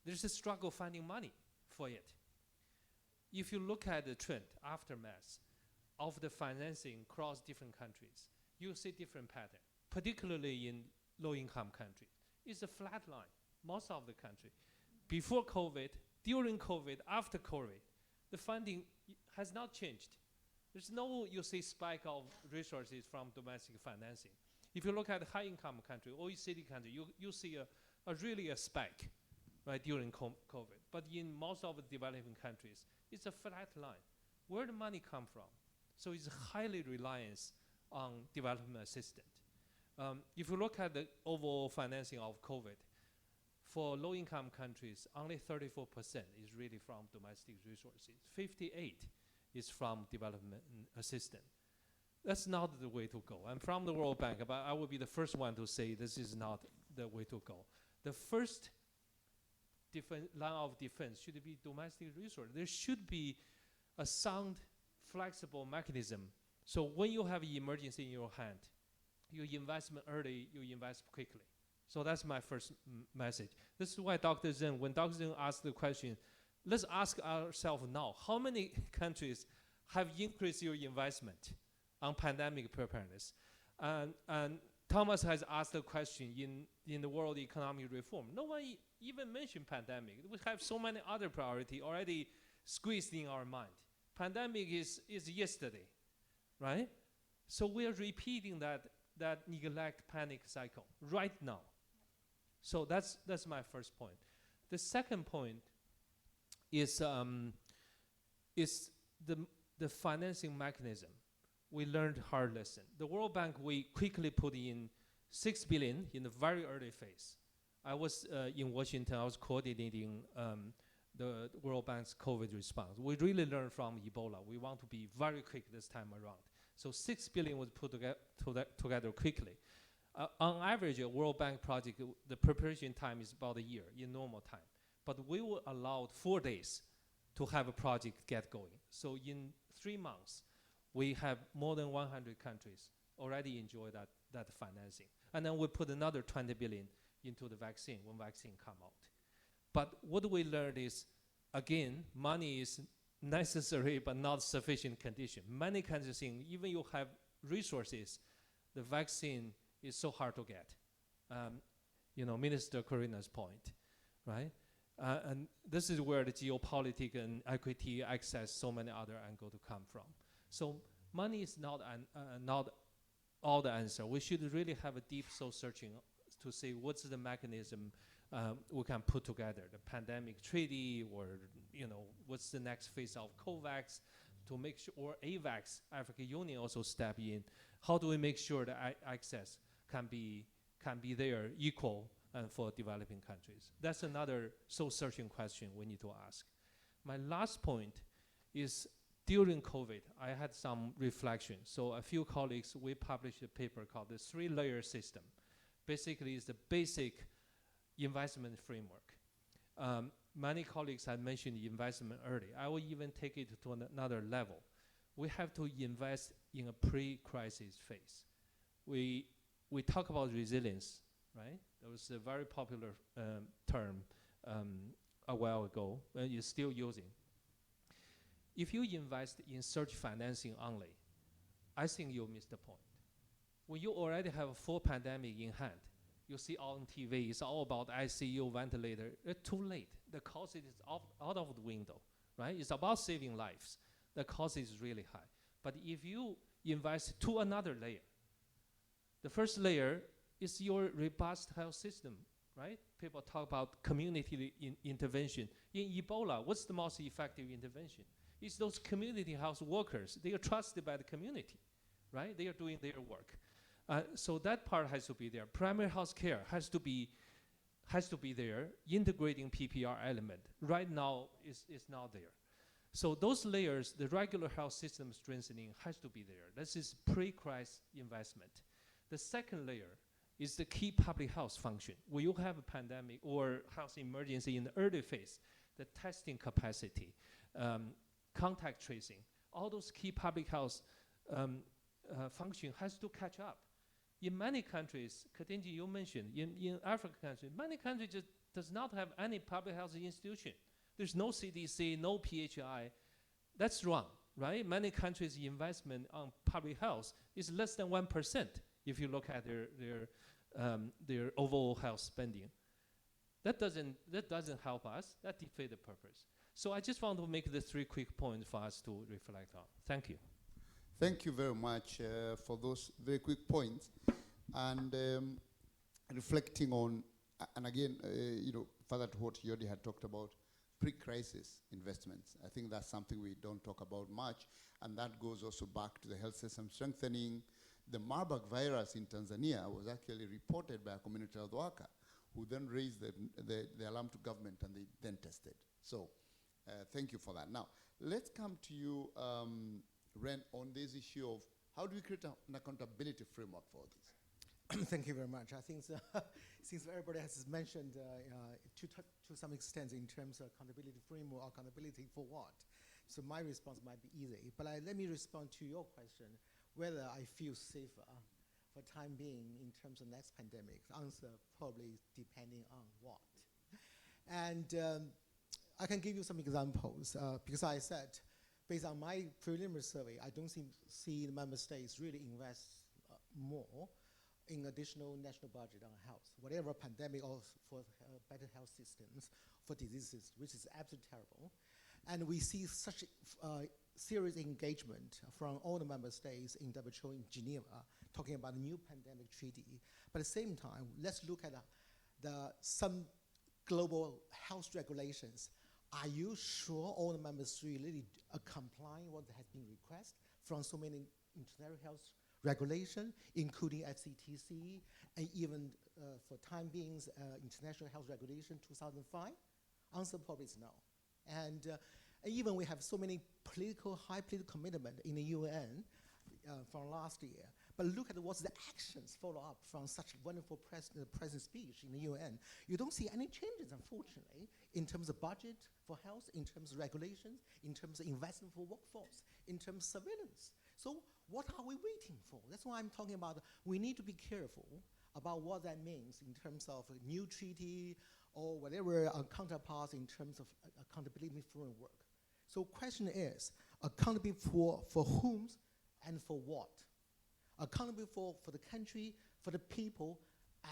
there's a struggle finding money for it. If you look at the trend, aftermath of the financing across different countries, you'll see different pattern, particularly in low-income countries. It's a flat line, most of the country. Before COVID, during COVID, after COVID, the funding has not changed. There's no, you see, spike of resources from domestic financing. If you look at high-income country, OECD country, you see really a spike, right, during COVID. But in most of the developing countries, it's a flat line. Where the money come from? So it's highly reliant on development assistance. If you look at the overall financing of COVID, for low-income countries, only 34% is really from domestic resources. 58% is from development assistance. That's not the way to go. I'm from the World Bank, but I will be the first one to say this is not the way to go. The first line of defense should be domestic resources. There should be a sound, flexible mechanism. So when you have an emergency in your hand, you invest early, you invest quickly. So that's my first message. This is why Dr. Zheng, when Dr. Zheng asked the question, let's ask ourselves now, how many countries have increased your investment on pandemic preparedness? And Thomas has asked a question in the world economic reform. No one even mentioned pandemic. We have so many other priorities already squeezed in our mind. Pandemic is yesterday, right? So we are repeating that neglect panic cycle right now. So that's my first point. The second point is the financing mechanism. We learned hard lesson. The World Bank, we quickly put in 6 billion in the very early phase. I was in Washington, I was coordinating the World Bank's COVID response. We really learned from Ebola. We want to be very quick this time around. So 6 billion was put together quickly. On average, a World Bank project, the preparation time is about a year in normal time. But we were allowed 4 days to have a project get going. So in 3 months, we have more than 100 countries already enjoy that financing. And then we put another 20 billion into the vaccine when vaccine come out. But what we learned is, again, money is necessary but not sufficient condition. Many countries think even you have resources, the vaccine is so hard to get. Minister Corina's point, right? And this is where the geopolitics and equity access, so many other angles to come from. So money is not all the answer. We should really have a deep soul searching to see what's the mechanism we can put together, the pandemic treaty, or what's the next phase of COVAX to make sure, or AVAX, African Union also step in. How do we make sure that access can be there equal for developing countries? That's another soul searching question we need to ask. My last point is, during COVID, I had some reflection. So a few colleagues, we published a paper called the 3-layer system. Basically, it's the basic investment framework. Many colleagues had mentioned investment early. I will even take it to another level. We have to invest in a pre-crisis phase. We talk about resilience, right? That was a very popular term a while ago, and you're still using. If you invest in search financing only, I think you'll miss the point. When you already have a full pandemic in hand, you see on TV, it's all about ICU, ventilator. It's too late. The cost is out of the window, right? It's about saving lives. The cost is really high. But if you invest to another layer, the first layer is your robust health system, right? People talk about community intervention. In Ebola, what's the most effective intervention? It's those community health workers. They are trusted by the community, right? They are doing their work. So that part has to be there. Primary health care has to be there, integrating PPR element. Right now, it's not there. So those layers, the regular health system strengthening has to be there. This is pre-crisis investment. The second layer is the key public health function. When you have a pandemic or health emergency in the early phase, the testing capacity, contact tracing, all those key public health function has to catch up. In many countries, Katinji, you mentioned, in African countries, many countries just does not have any public health institution. There's no CDC, no PHI. That's wrong, right? Many countries' investment on public health is less than 1% if you look at their overall health spending. That doesn't help us. That defeats the purpose. So I just want to make the 3 quick points for us to reflect on. Thank you. Thank you very much for those very quick points. And reflecting on, and again, further to what Yodi had talked about, pre-crisis investments. I think that's something we don't talk about much, and that goes also back to the health system strengthening. The Marburg virus in Tanzania was actually reported by a community health worker who then raised the alarm to government, and they then tested. So thank you for that. Now, let's come to you, Ren, on this issue of how do we create an accountability framework for this? Thank you very much. I think since everybody has mentioned to some extent in terms of accountability framework, accountability for what? So my response might be easy, but let me respond to your question, whether I feel safer for time being in terms of next pandemic. The answer probably depending on what. And I can give you some examples because I said, based on my preliminary survey, I don't see the member states really invest more in additional national budget on health, whatever pandemic or for better health systems for diseases, which is absolutely terrible. And we see such serious engagement from all the member states in WHO in Geneva, talking about a new pandemic treaty. But at the same time, let's look at some global health regulations. Are you sure all the member states really are complying with what has been requested from so many international health regulation, including FCTC, and even for time being, International Health Regulation 2005? Answer probably is no. And even we have so many high political commitment in the UN from last year. But look at what's the actions follow up from such wonderful present speech in the UN. You don't see any changes, unfortunately, in terms of budget for health, in terms of regulations, in terms of investment for workforce, in terms of surveillance. So what are we waiting for? That's why I'm talking about we need to be careful about what that means in terms of a new treaty or whatever counterparts in terms of accountability framework. So question is, accountability for whom and for what? Accountable for the country, for the people,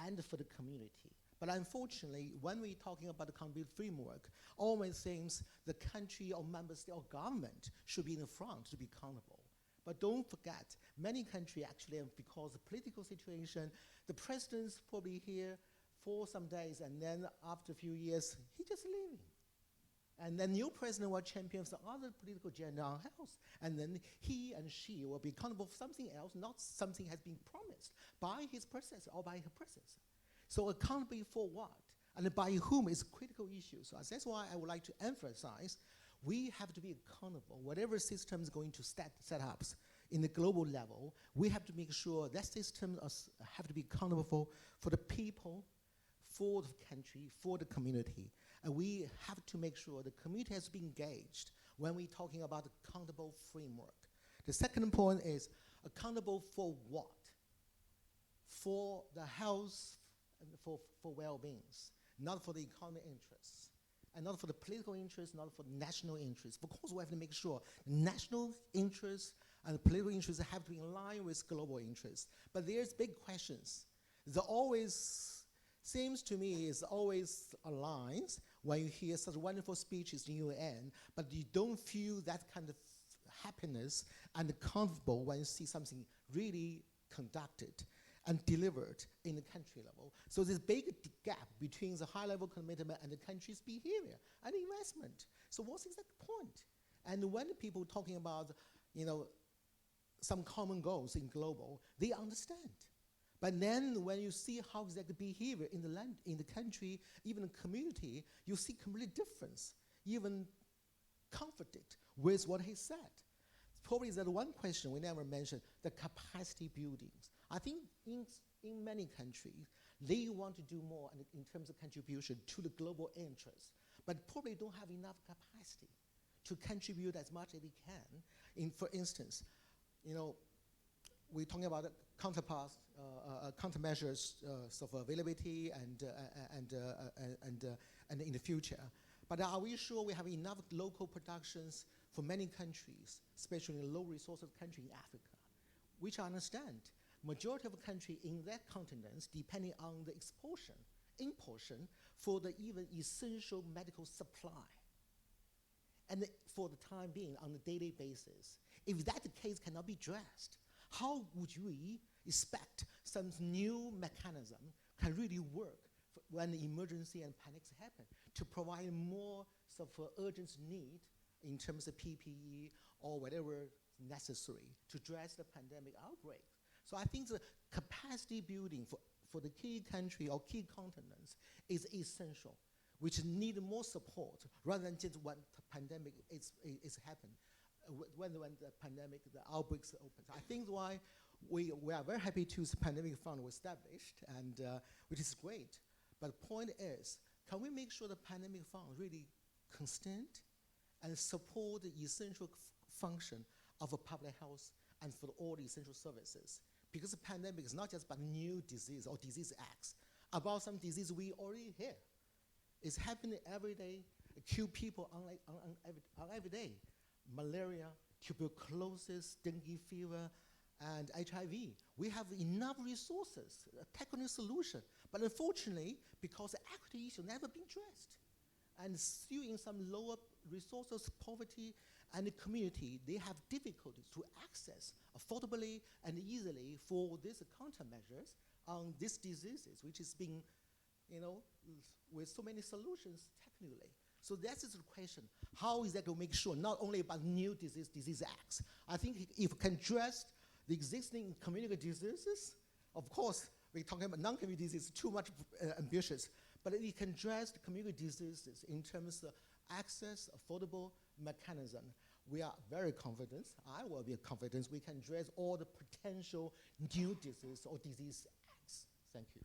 and for the community. But unfortunately, when we're talking about the accountability framework, always seems the country or member state or government should be in the front to be accountable. But don't forget, many countries actually, because of the political situation, the president's probably here for some days, and then after a few years, he just leaving. And then new president will champion some other political agenda on health. And then he and she will be accountable for something else, not something has been promised by his predecessor or by her predecessor. So accountability for what? And by whom is a critical issue. So that's why I would like to emphasize we have to be accountable. Whatever system is going to set up in the global level, we have to make sure that system have to be accountable for the people, for the country, for the community. And we have to make sure the community has been engaged when we're talking about the accountable framework. The second point is accountable for what? For the health and for well-being, not for the economic interests, and not for the political interests, not for the national interests. Of course, we have to make sure national interests and political interests have to be in line with global interests. But there's big questions. There always seems to me is always aligns when you hear such wonderful speeches in UN, but you don't feel that kind of happiness and comfortable when you see something really conducted and delivered in the country level. So there's a big gap between the high-level commitment and the country's behavior and investment. So what is that point? And when people talking about, some common goals in global, they understand. But then when you see how exactly behavior in the land, in the country, even the community, you see complete difference, even conflicted with what he said. Probably that one question we never mentioned, the capacity buildings. I think in many countries, they want to do more in terms of contribution to the global interest, but probably don't have enough capacity to contribute as much as they can. For instance, we're talking about counterparts, countermeasures of availability and in the future. But are we sure we have enough local productions for many countries, especially low resources country in Africa, which I understand majority of countries in that continent depending on the importation for the even essential medical supply. And for the time being, on a daily basis, if that case cannot be addressed, how would we expect some new mechanism can really work when the emergency and panics happen to provide more urgent need in terms of PPE or whatever necessary to address the pandemic outbreak? So I think the capacity building for the key country or key continents is essential, which need more support rather than just when the pandemic is happened, when the pandemic, the outbreaks open. I think why we are very happy to see pandemic fund was established, and which is great. But the point is, can we make sure the pandemic fund really constant and support the essential function of a public health and for all the essential services? Because the pandemic is not just about new disease or disease acts, about some disease we already hear. It's happening every day, kill people on every day. Malaria, tuberculosis, dengue fever, and HIV. We have enough resources, a technical solution, but unfortunately, because the equity issue never been addressed, and still in some lower resources, poverty, and the community, they have difficulties to access affordably and easily for these countermeasures on these diseases, which is being, with so many solutions technically. So that is the question. How is that going to make sure not only about new disease acts? I think if we can address the existing communicable diseases, of course, we're talking about non-communicable diseases, too much ambitious, but we can address the communicable diseases in terms of access, affordable mechanism. We are very confident, I will be confident, we can address all the potential new disease or disease acts. Thank you.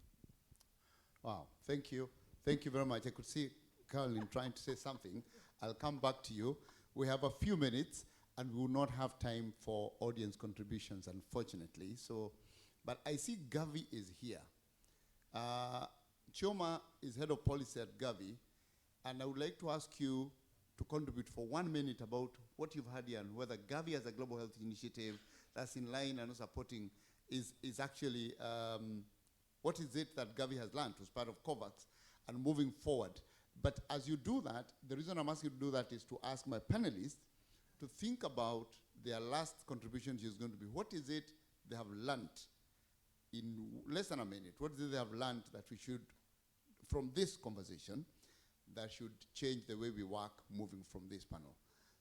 Wow, thank you. Thank you very much. I could see Caroline trying to say something. I'll come back to you. We have a few minutes, and we will not have time for audience contributions, unfortunately. So, but I see Gavi is here. Chioma is head of policy at Gavi, and I would like to ask you to contribute for 1 minute about what you've heard here and whether Gavi as a global health initiative that's in line and supporting is actually, what is it that Gavi has learned as part of COVAX and moving forward. But as you do that, the reason I'm asking you to do that is to ask my panelists to think about their last contribution is going to be, what is it they have learned in less than a minute? What is it they have learned that we should, from this conversation, that should change the way we work moving from this panel?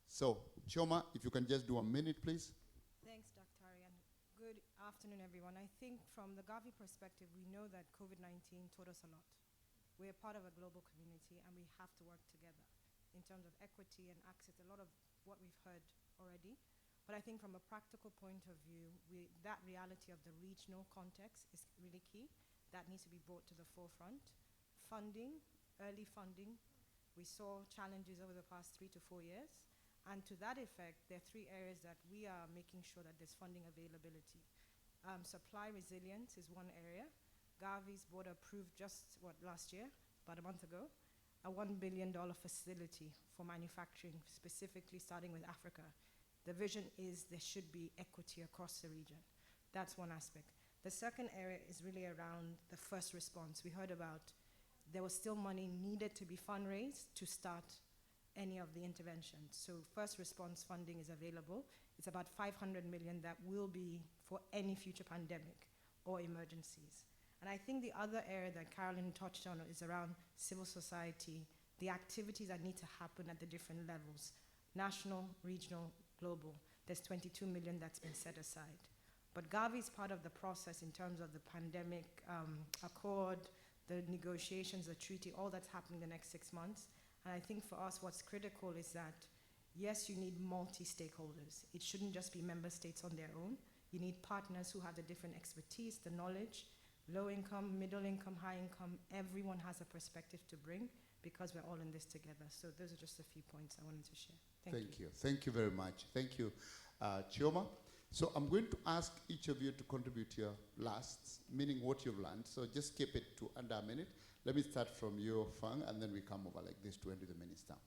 So, Chioma, if you can just do a minute, please. Thanks, Dr. Arian. Good afternoon, everyone. I think from the Gavi perspective, we know that COVID-19 taught us a lot. We're part of a global community, and we have to work together in terms of equity and access, a lot of what we've heard already. But I think from a practical point of view, that reality of the regional context is really key. That needs to be brought to the forefront. Funding, early funding, we saw challenges over the past 3 to 4 years. And to that effect, there are 3 areas that we are making sure that there's funding availability. Supply resilience is one area. Gavi's board approved just, last year, about a month ago, a $1 billion facility for manufacturing, specifically starting with Africa. The vision is there should be equity across the region. That's one aspect. The second area is really around the first response. We heard about there was still money needed to be fundraised to start any of the interventions. So first response funding is available. It's about $500 million that will be for any future pandemic or emergencies. And I think the other area that Carolyn touched on is around civil society, the activities that need to happen at the different levels, national, regional, global. There's $22 million that's been set aside. But Gavi is part of the process in terms of the pandemic accord, the negotiations, the treaty, all that's happening the next 6 months. And I think for us, what's critical is that, yes, you need multi-stakeholders. It shouldn't just be member states on their own. You need partners who have the different expertise, the knowledge, low income, middle income, high income. Everyone has a perspective to bring because we're all in this together. So those are just a few points I wanted to share. Thank you. Thank you very much. Thank you, Chioma. So I'm going to ask each of you to contribute your lasts, meaning what you've learned. So just keep it to under a minute. Let me start from you, Fang, and then we come over like this to end the minutes down.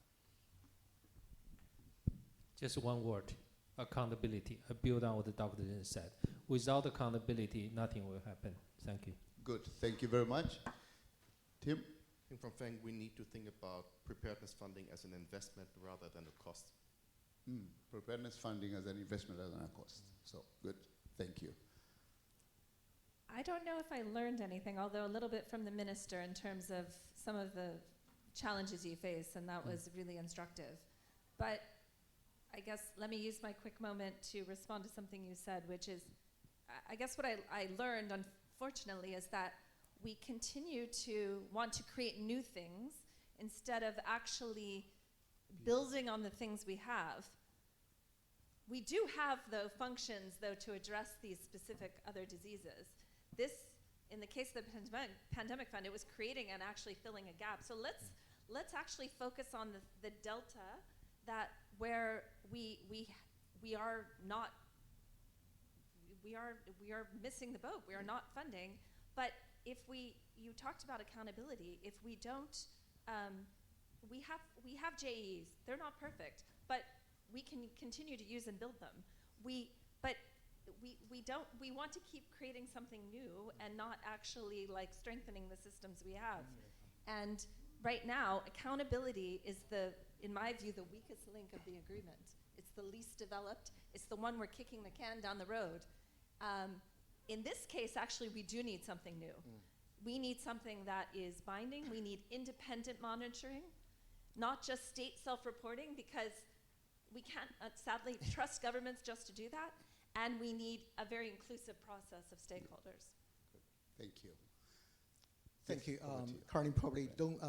Just one word, accountability. I build on what the doctor said. Without accountability, nothing will happen. Thank you. Good. Thank you very much. Tim? I think from Feng, we need to think about preparedness funding as an investment rather than a cost. Preparedness funding as an investment rather than a cost. So, good. Thank you. I don't know if I learned anything, although a little bit from the minister in terms of some of the challenges you face, and that was really instructive. But I guess let me use my quick moment to respond to something you said, which is, I guess what I learned, unfortunately, is that we continue to want to create new things instead of actually building on the things we have. We do have, though, functions, though, to address these specific other diseases. This, in the case of the pandemic fund, it was creating and actually filling a gap. So let's actually focus on the delta that where we are not, we are missing the boat. We are not funding. But if you talked about accountability. If we don't, we have JEs. They're not perfect, but we can continue to use and build them. But we want to keep creating something new and not actually like strengthening the systems we have. And right now, accountability is in my view, the weakest link of the agreement. It's the least developed. It's the one we're kicking the can down the road. In this case, actually, we do need something new. We need something that is binding. We need independent monitoring, not just state self-reporting, because we can't, sadly, trust governments just to do that. And we need a very inclusive process of stakeholders. Thank you. Thank you. Over to you. Caroline, probably don't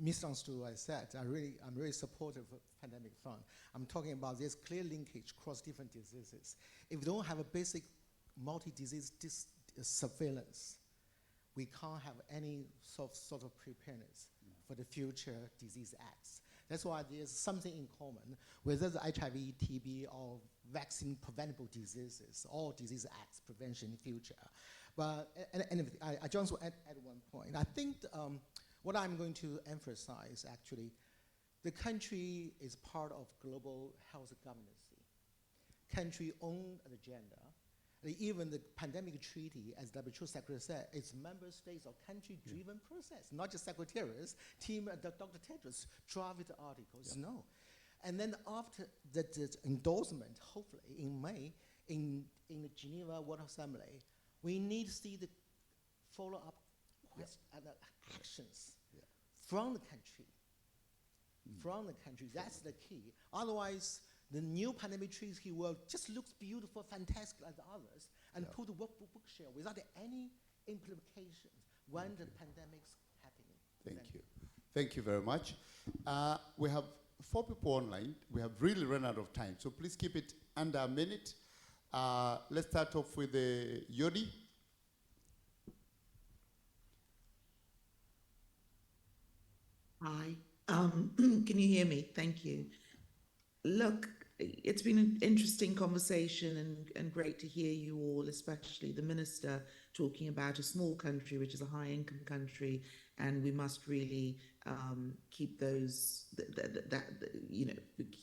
misunderstand what I said. I'm really supportive of pandemic fund. I'm talking about this clear linkage across different diseases. If we don't have a basic multi-disease surveillance, we can't have any sort of preparedness for the future disease acts. That's why there's something in common, whether the HIV, TB, or vaccine preventable diseases, all disease acts prevention in future. But I just want to add one point. I think what I'm going to emphasize, actually, the country is part of global health governance. Country own an agenda. Even the pandemic treaty, as WHO Secretary said, it's member states or country-driven process, not just secretaries. Team, Dr. Tedros drafted the articles, no. And then after the endorsement, hopefully in May, in the Geneva World Assembly, we need to see the follow-up actions from the country. From the country, that's the key. Otherwise, the new pandemic treaty will just look beautiful, fantastic like the others, and put bookshelf without any implications when the pandemic's happening. Thank you. Thank you very much. We have 4 people online. We have really run out of time, so please keep it under a minute. Let's start off with Yodi. Hi. Can you hear me? Thank you. Look, it's been an interesting conversation and great to hear you all, especially the minister, talking about a small country, which is a high-income country, and we must really keep those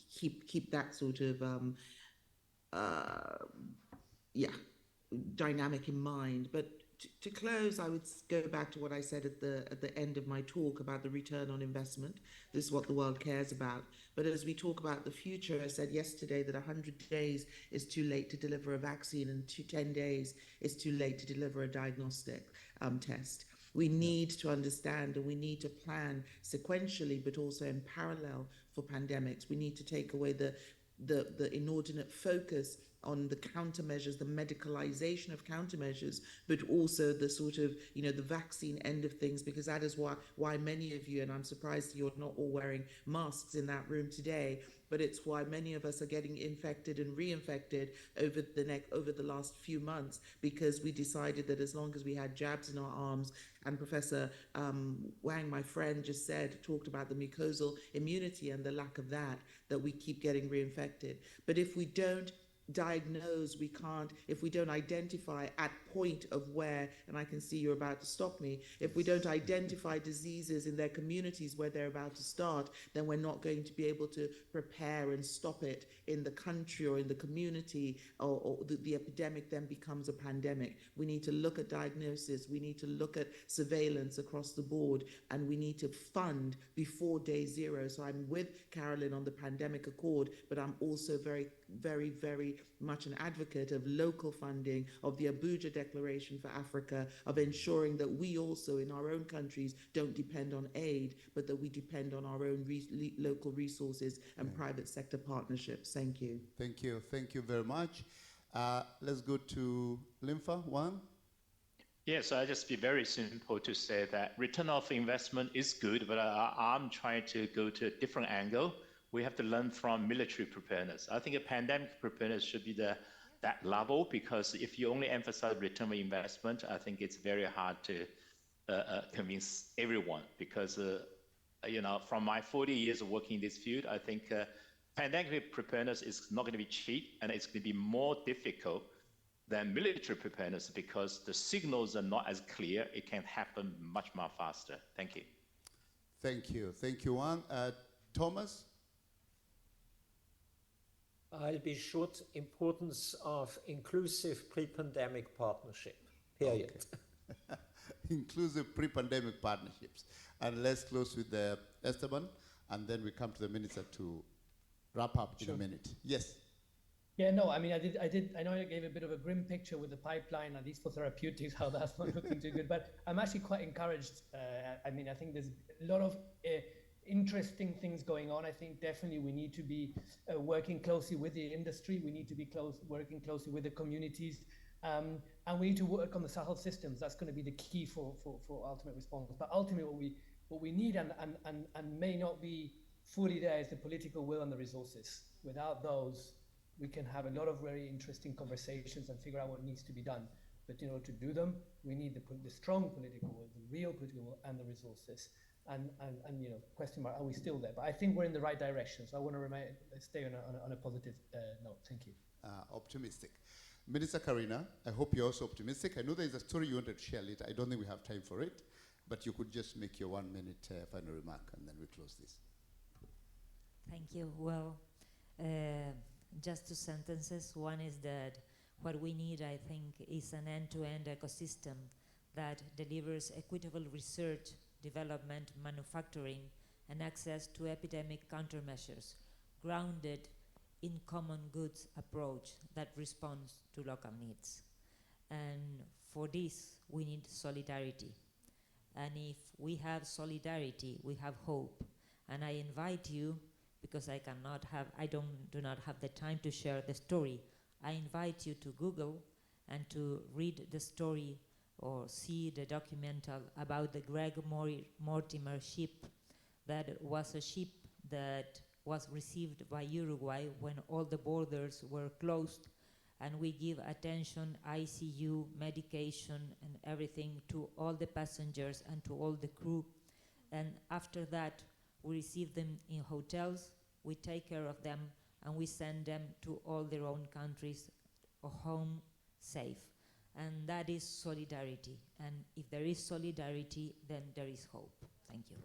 keep that sort of dynamic in mind. But to close, I would go back to what I said at the end of my talk about the return on investment. This is what the world cares about. But as we talk about the future, I said yesterday that 100 days is too late to deliver a vaccine, and 10 days is too late to deliver a diagnostic test. We need to understand, and we need to plan sequentially, but also in parallel for pandemics. We need to take away the inordinate focus on the countermeasures, the medicalization of countermeasures, but also the sort of, the vaccine end of things, because that is why many of you, and I'm surprised you're not all wearing masks in that room today, but it's why many of us are getting infected and reinfected over the last few months, because we decided that as long as we had jabs in our arms, and Professor Wang, my friend, talked about the mucosal immunity and the lack of that we keep getting reinfected. But if we don't diagnose, if we don't identify at point of where, and I can see you're about to stop me, if we don't identify diseases in their communities where they're about to start, then we're not going to be able to prepare and stop it in the country or in the community, or the epidemic then becomes a pandemic. We need to look at diagnosis, we need to look at surveillance across the board, and we need to fund before day zero. So I'm with Carolyn on the pandemic accord, but I'm also very, very, very much an advocate of local funding, of the Abuja Declaration for Africa, of ensuring that we also in our own countries don't depend on aid, but that we depend on our own local resources and private sector partnerships. Thank you. Thank you. Thank you very much. Let's go to Lympha, Juan. Yes, I just be very simple to say that return of investment is good, but I'm trying to go to a different angle. We have to learn from military preparedness. I think a pandemic preparedness should be that level, because if you only emphasize return of investment, I think it's very hard to convince everyone, because from my 40 years of working in this field, I think pandemic preparedness is not going to be cheap, and it's going to be more difficult than military preparedness, because the signals are not as clear. It can happen much more faster. Thank you. Thank you. Thank you, Juan. Thomas? I'll be short. Importance of inclusive pre-pandemic partnership, period. Okay. Inclusive pre-pandemic partnerships. And let's close with Esteban, and then we come to the minister to wrap up in a minute. Yes. Yeah, no, I mean, I know I gave a bit of a grim picture with the pipeline, at least for therapeutics, how that's not looking too good, but I'm actually quite encouraged. I mean, I think there's a lot of interesting things going on. I think definitely we need to be working closely with the industry. We need to be working closely with the communities. And we need to work on the health systems. That's going to be the key for ultimate response. But ultimately, what we need and may not be fully there is the political will and the resources. Without those, we can have a lot of very interesting conversations and figure out what needs to be done. But in order to do them, we need the strong political will, the real political will, and the resources. And you know, question mark, are we still there? But I think we're in the right direction. So I want to stay on a positive note. Thank you. Optimistic. Minister Karina, I hope you're also optimistic. I know there is a story you wanted to share later. I don't think we have time for it, but you could just make your 1 minute final remark, and then we close this. Thank you. Well, just 2 sentences. One is that what we need, I think, is an end-to-end ecosystem that delivers equitable research, development, manufacturing, and access to epidemic countermeasures, grounded in common goods approach that responds to local needs. And for this, we need solidarity. And if we have solidarity, we have hope. And I invite you, because I do not have the time to share the story, I invite you to Google and to read the story or see the documental about the Greg Mortimer ship. That was a ship that was received by Uruguay when all the borders were closed, and we give attention, ICU, medication, and everything to all the passengers and to all the crew. And after that, we receive them in hotels, we take care of them, and we send them to all their own countries, home safe. And that is solidarity. And if there is solidarity, then there is hope. Thank you.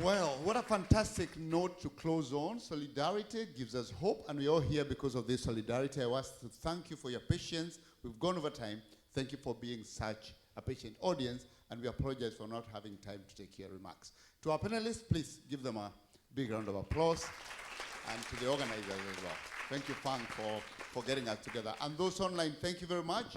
Well, what a fantastic note to close on. Solidarity gives us hope, and we're all here because of this solidarity. I want to thank you for your patience. We've gone over time. Thank you for being such a patient audience, and we apologize for not having time to take your remarks. To our panelists, please give them a big round of applause, and to the organizers as well. Thank you, Fang, for getting us together. And those online, thank you very much.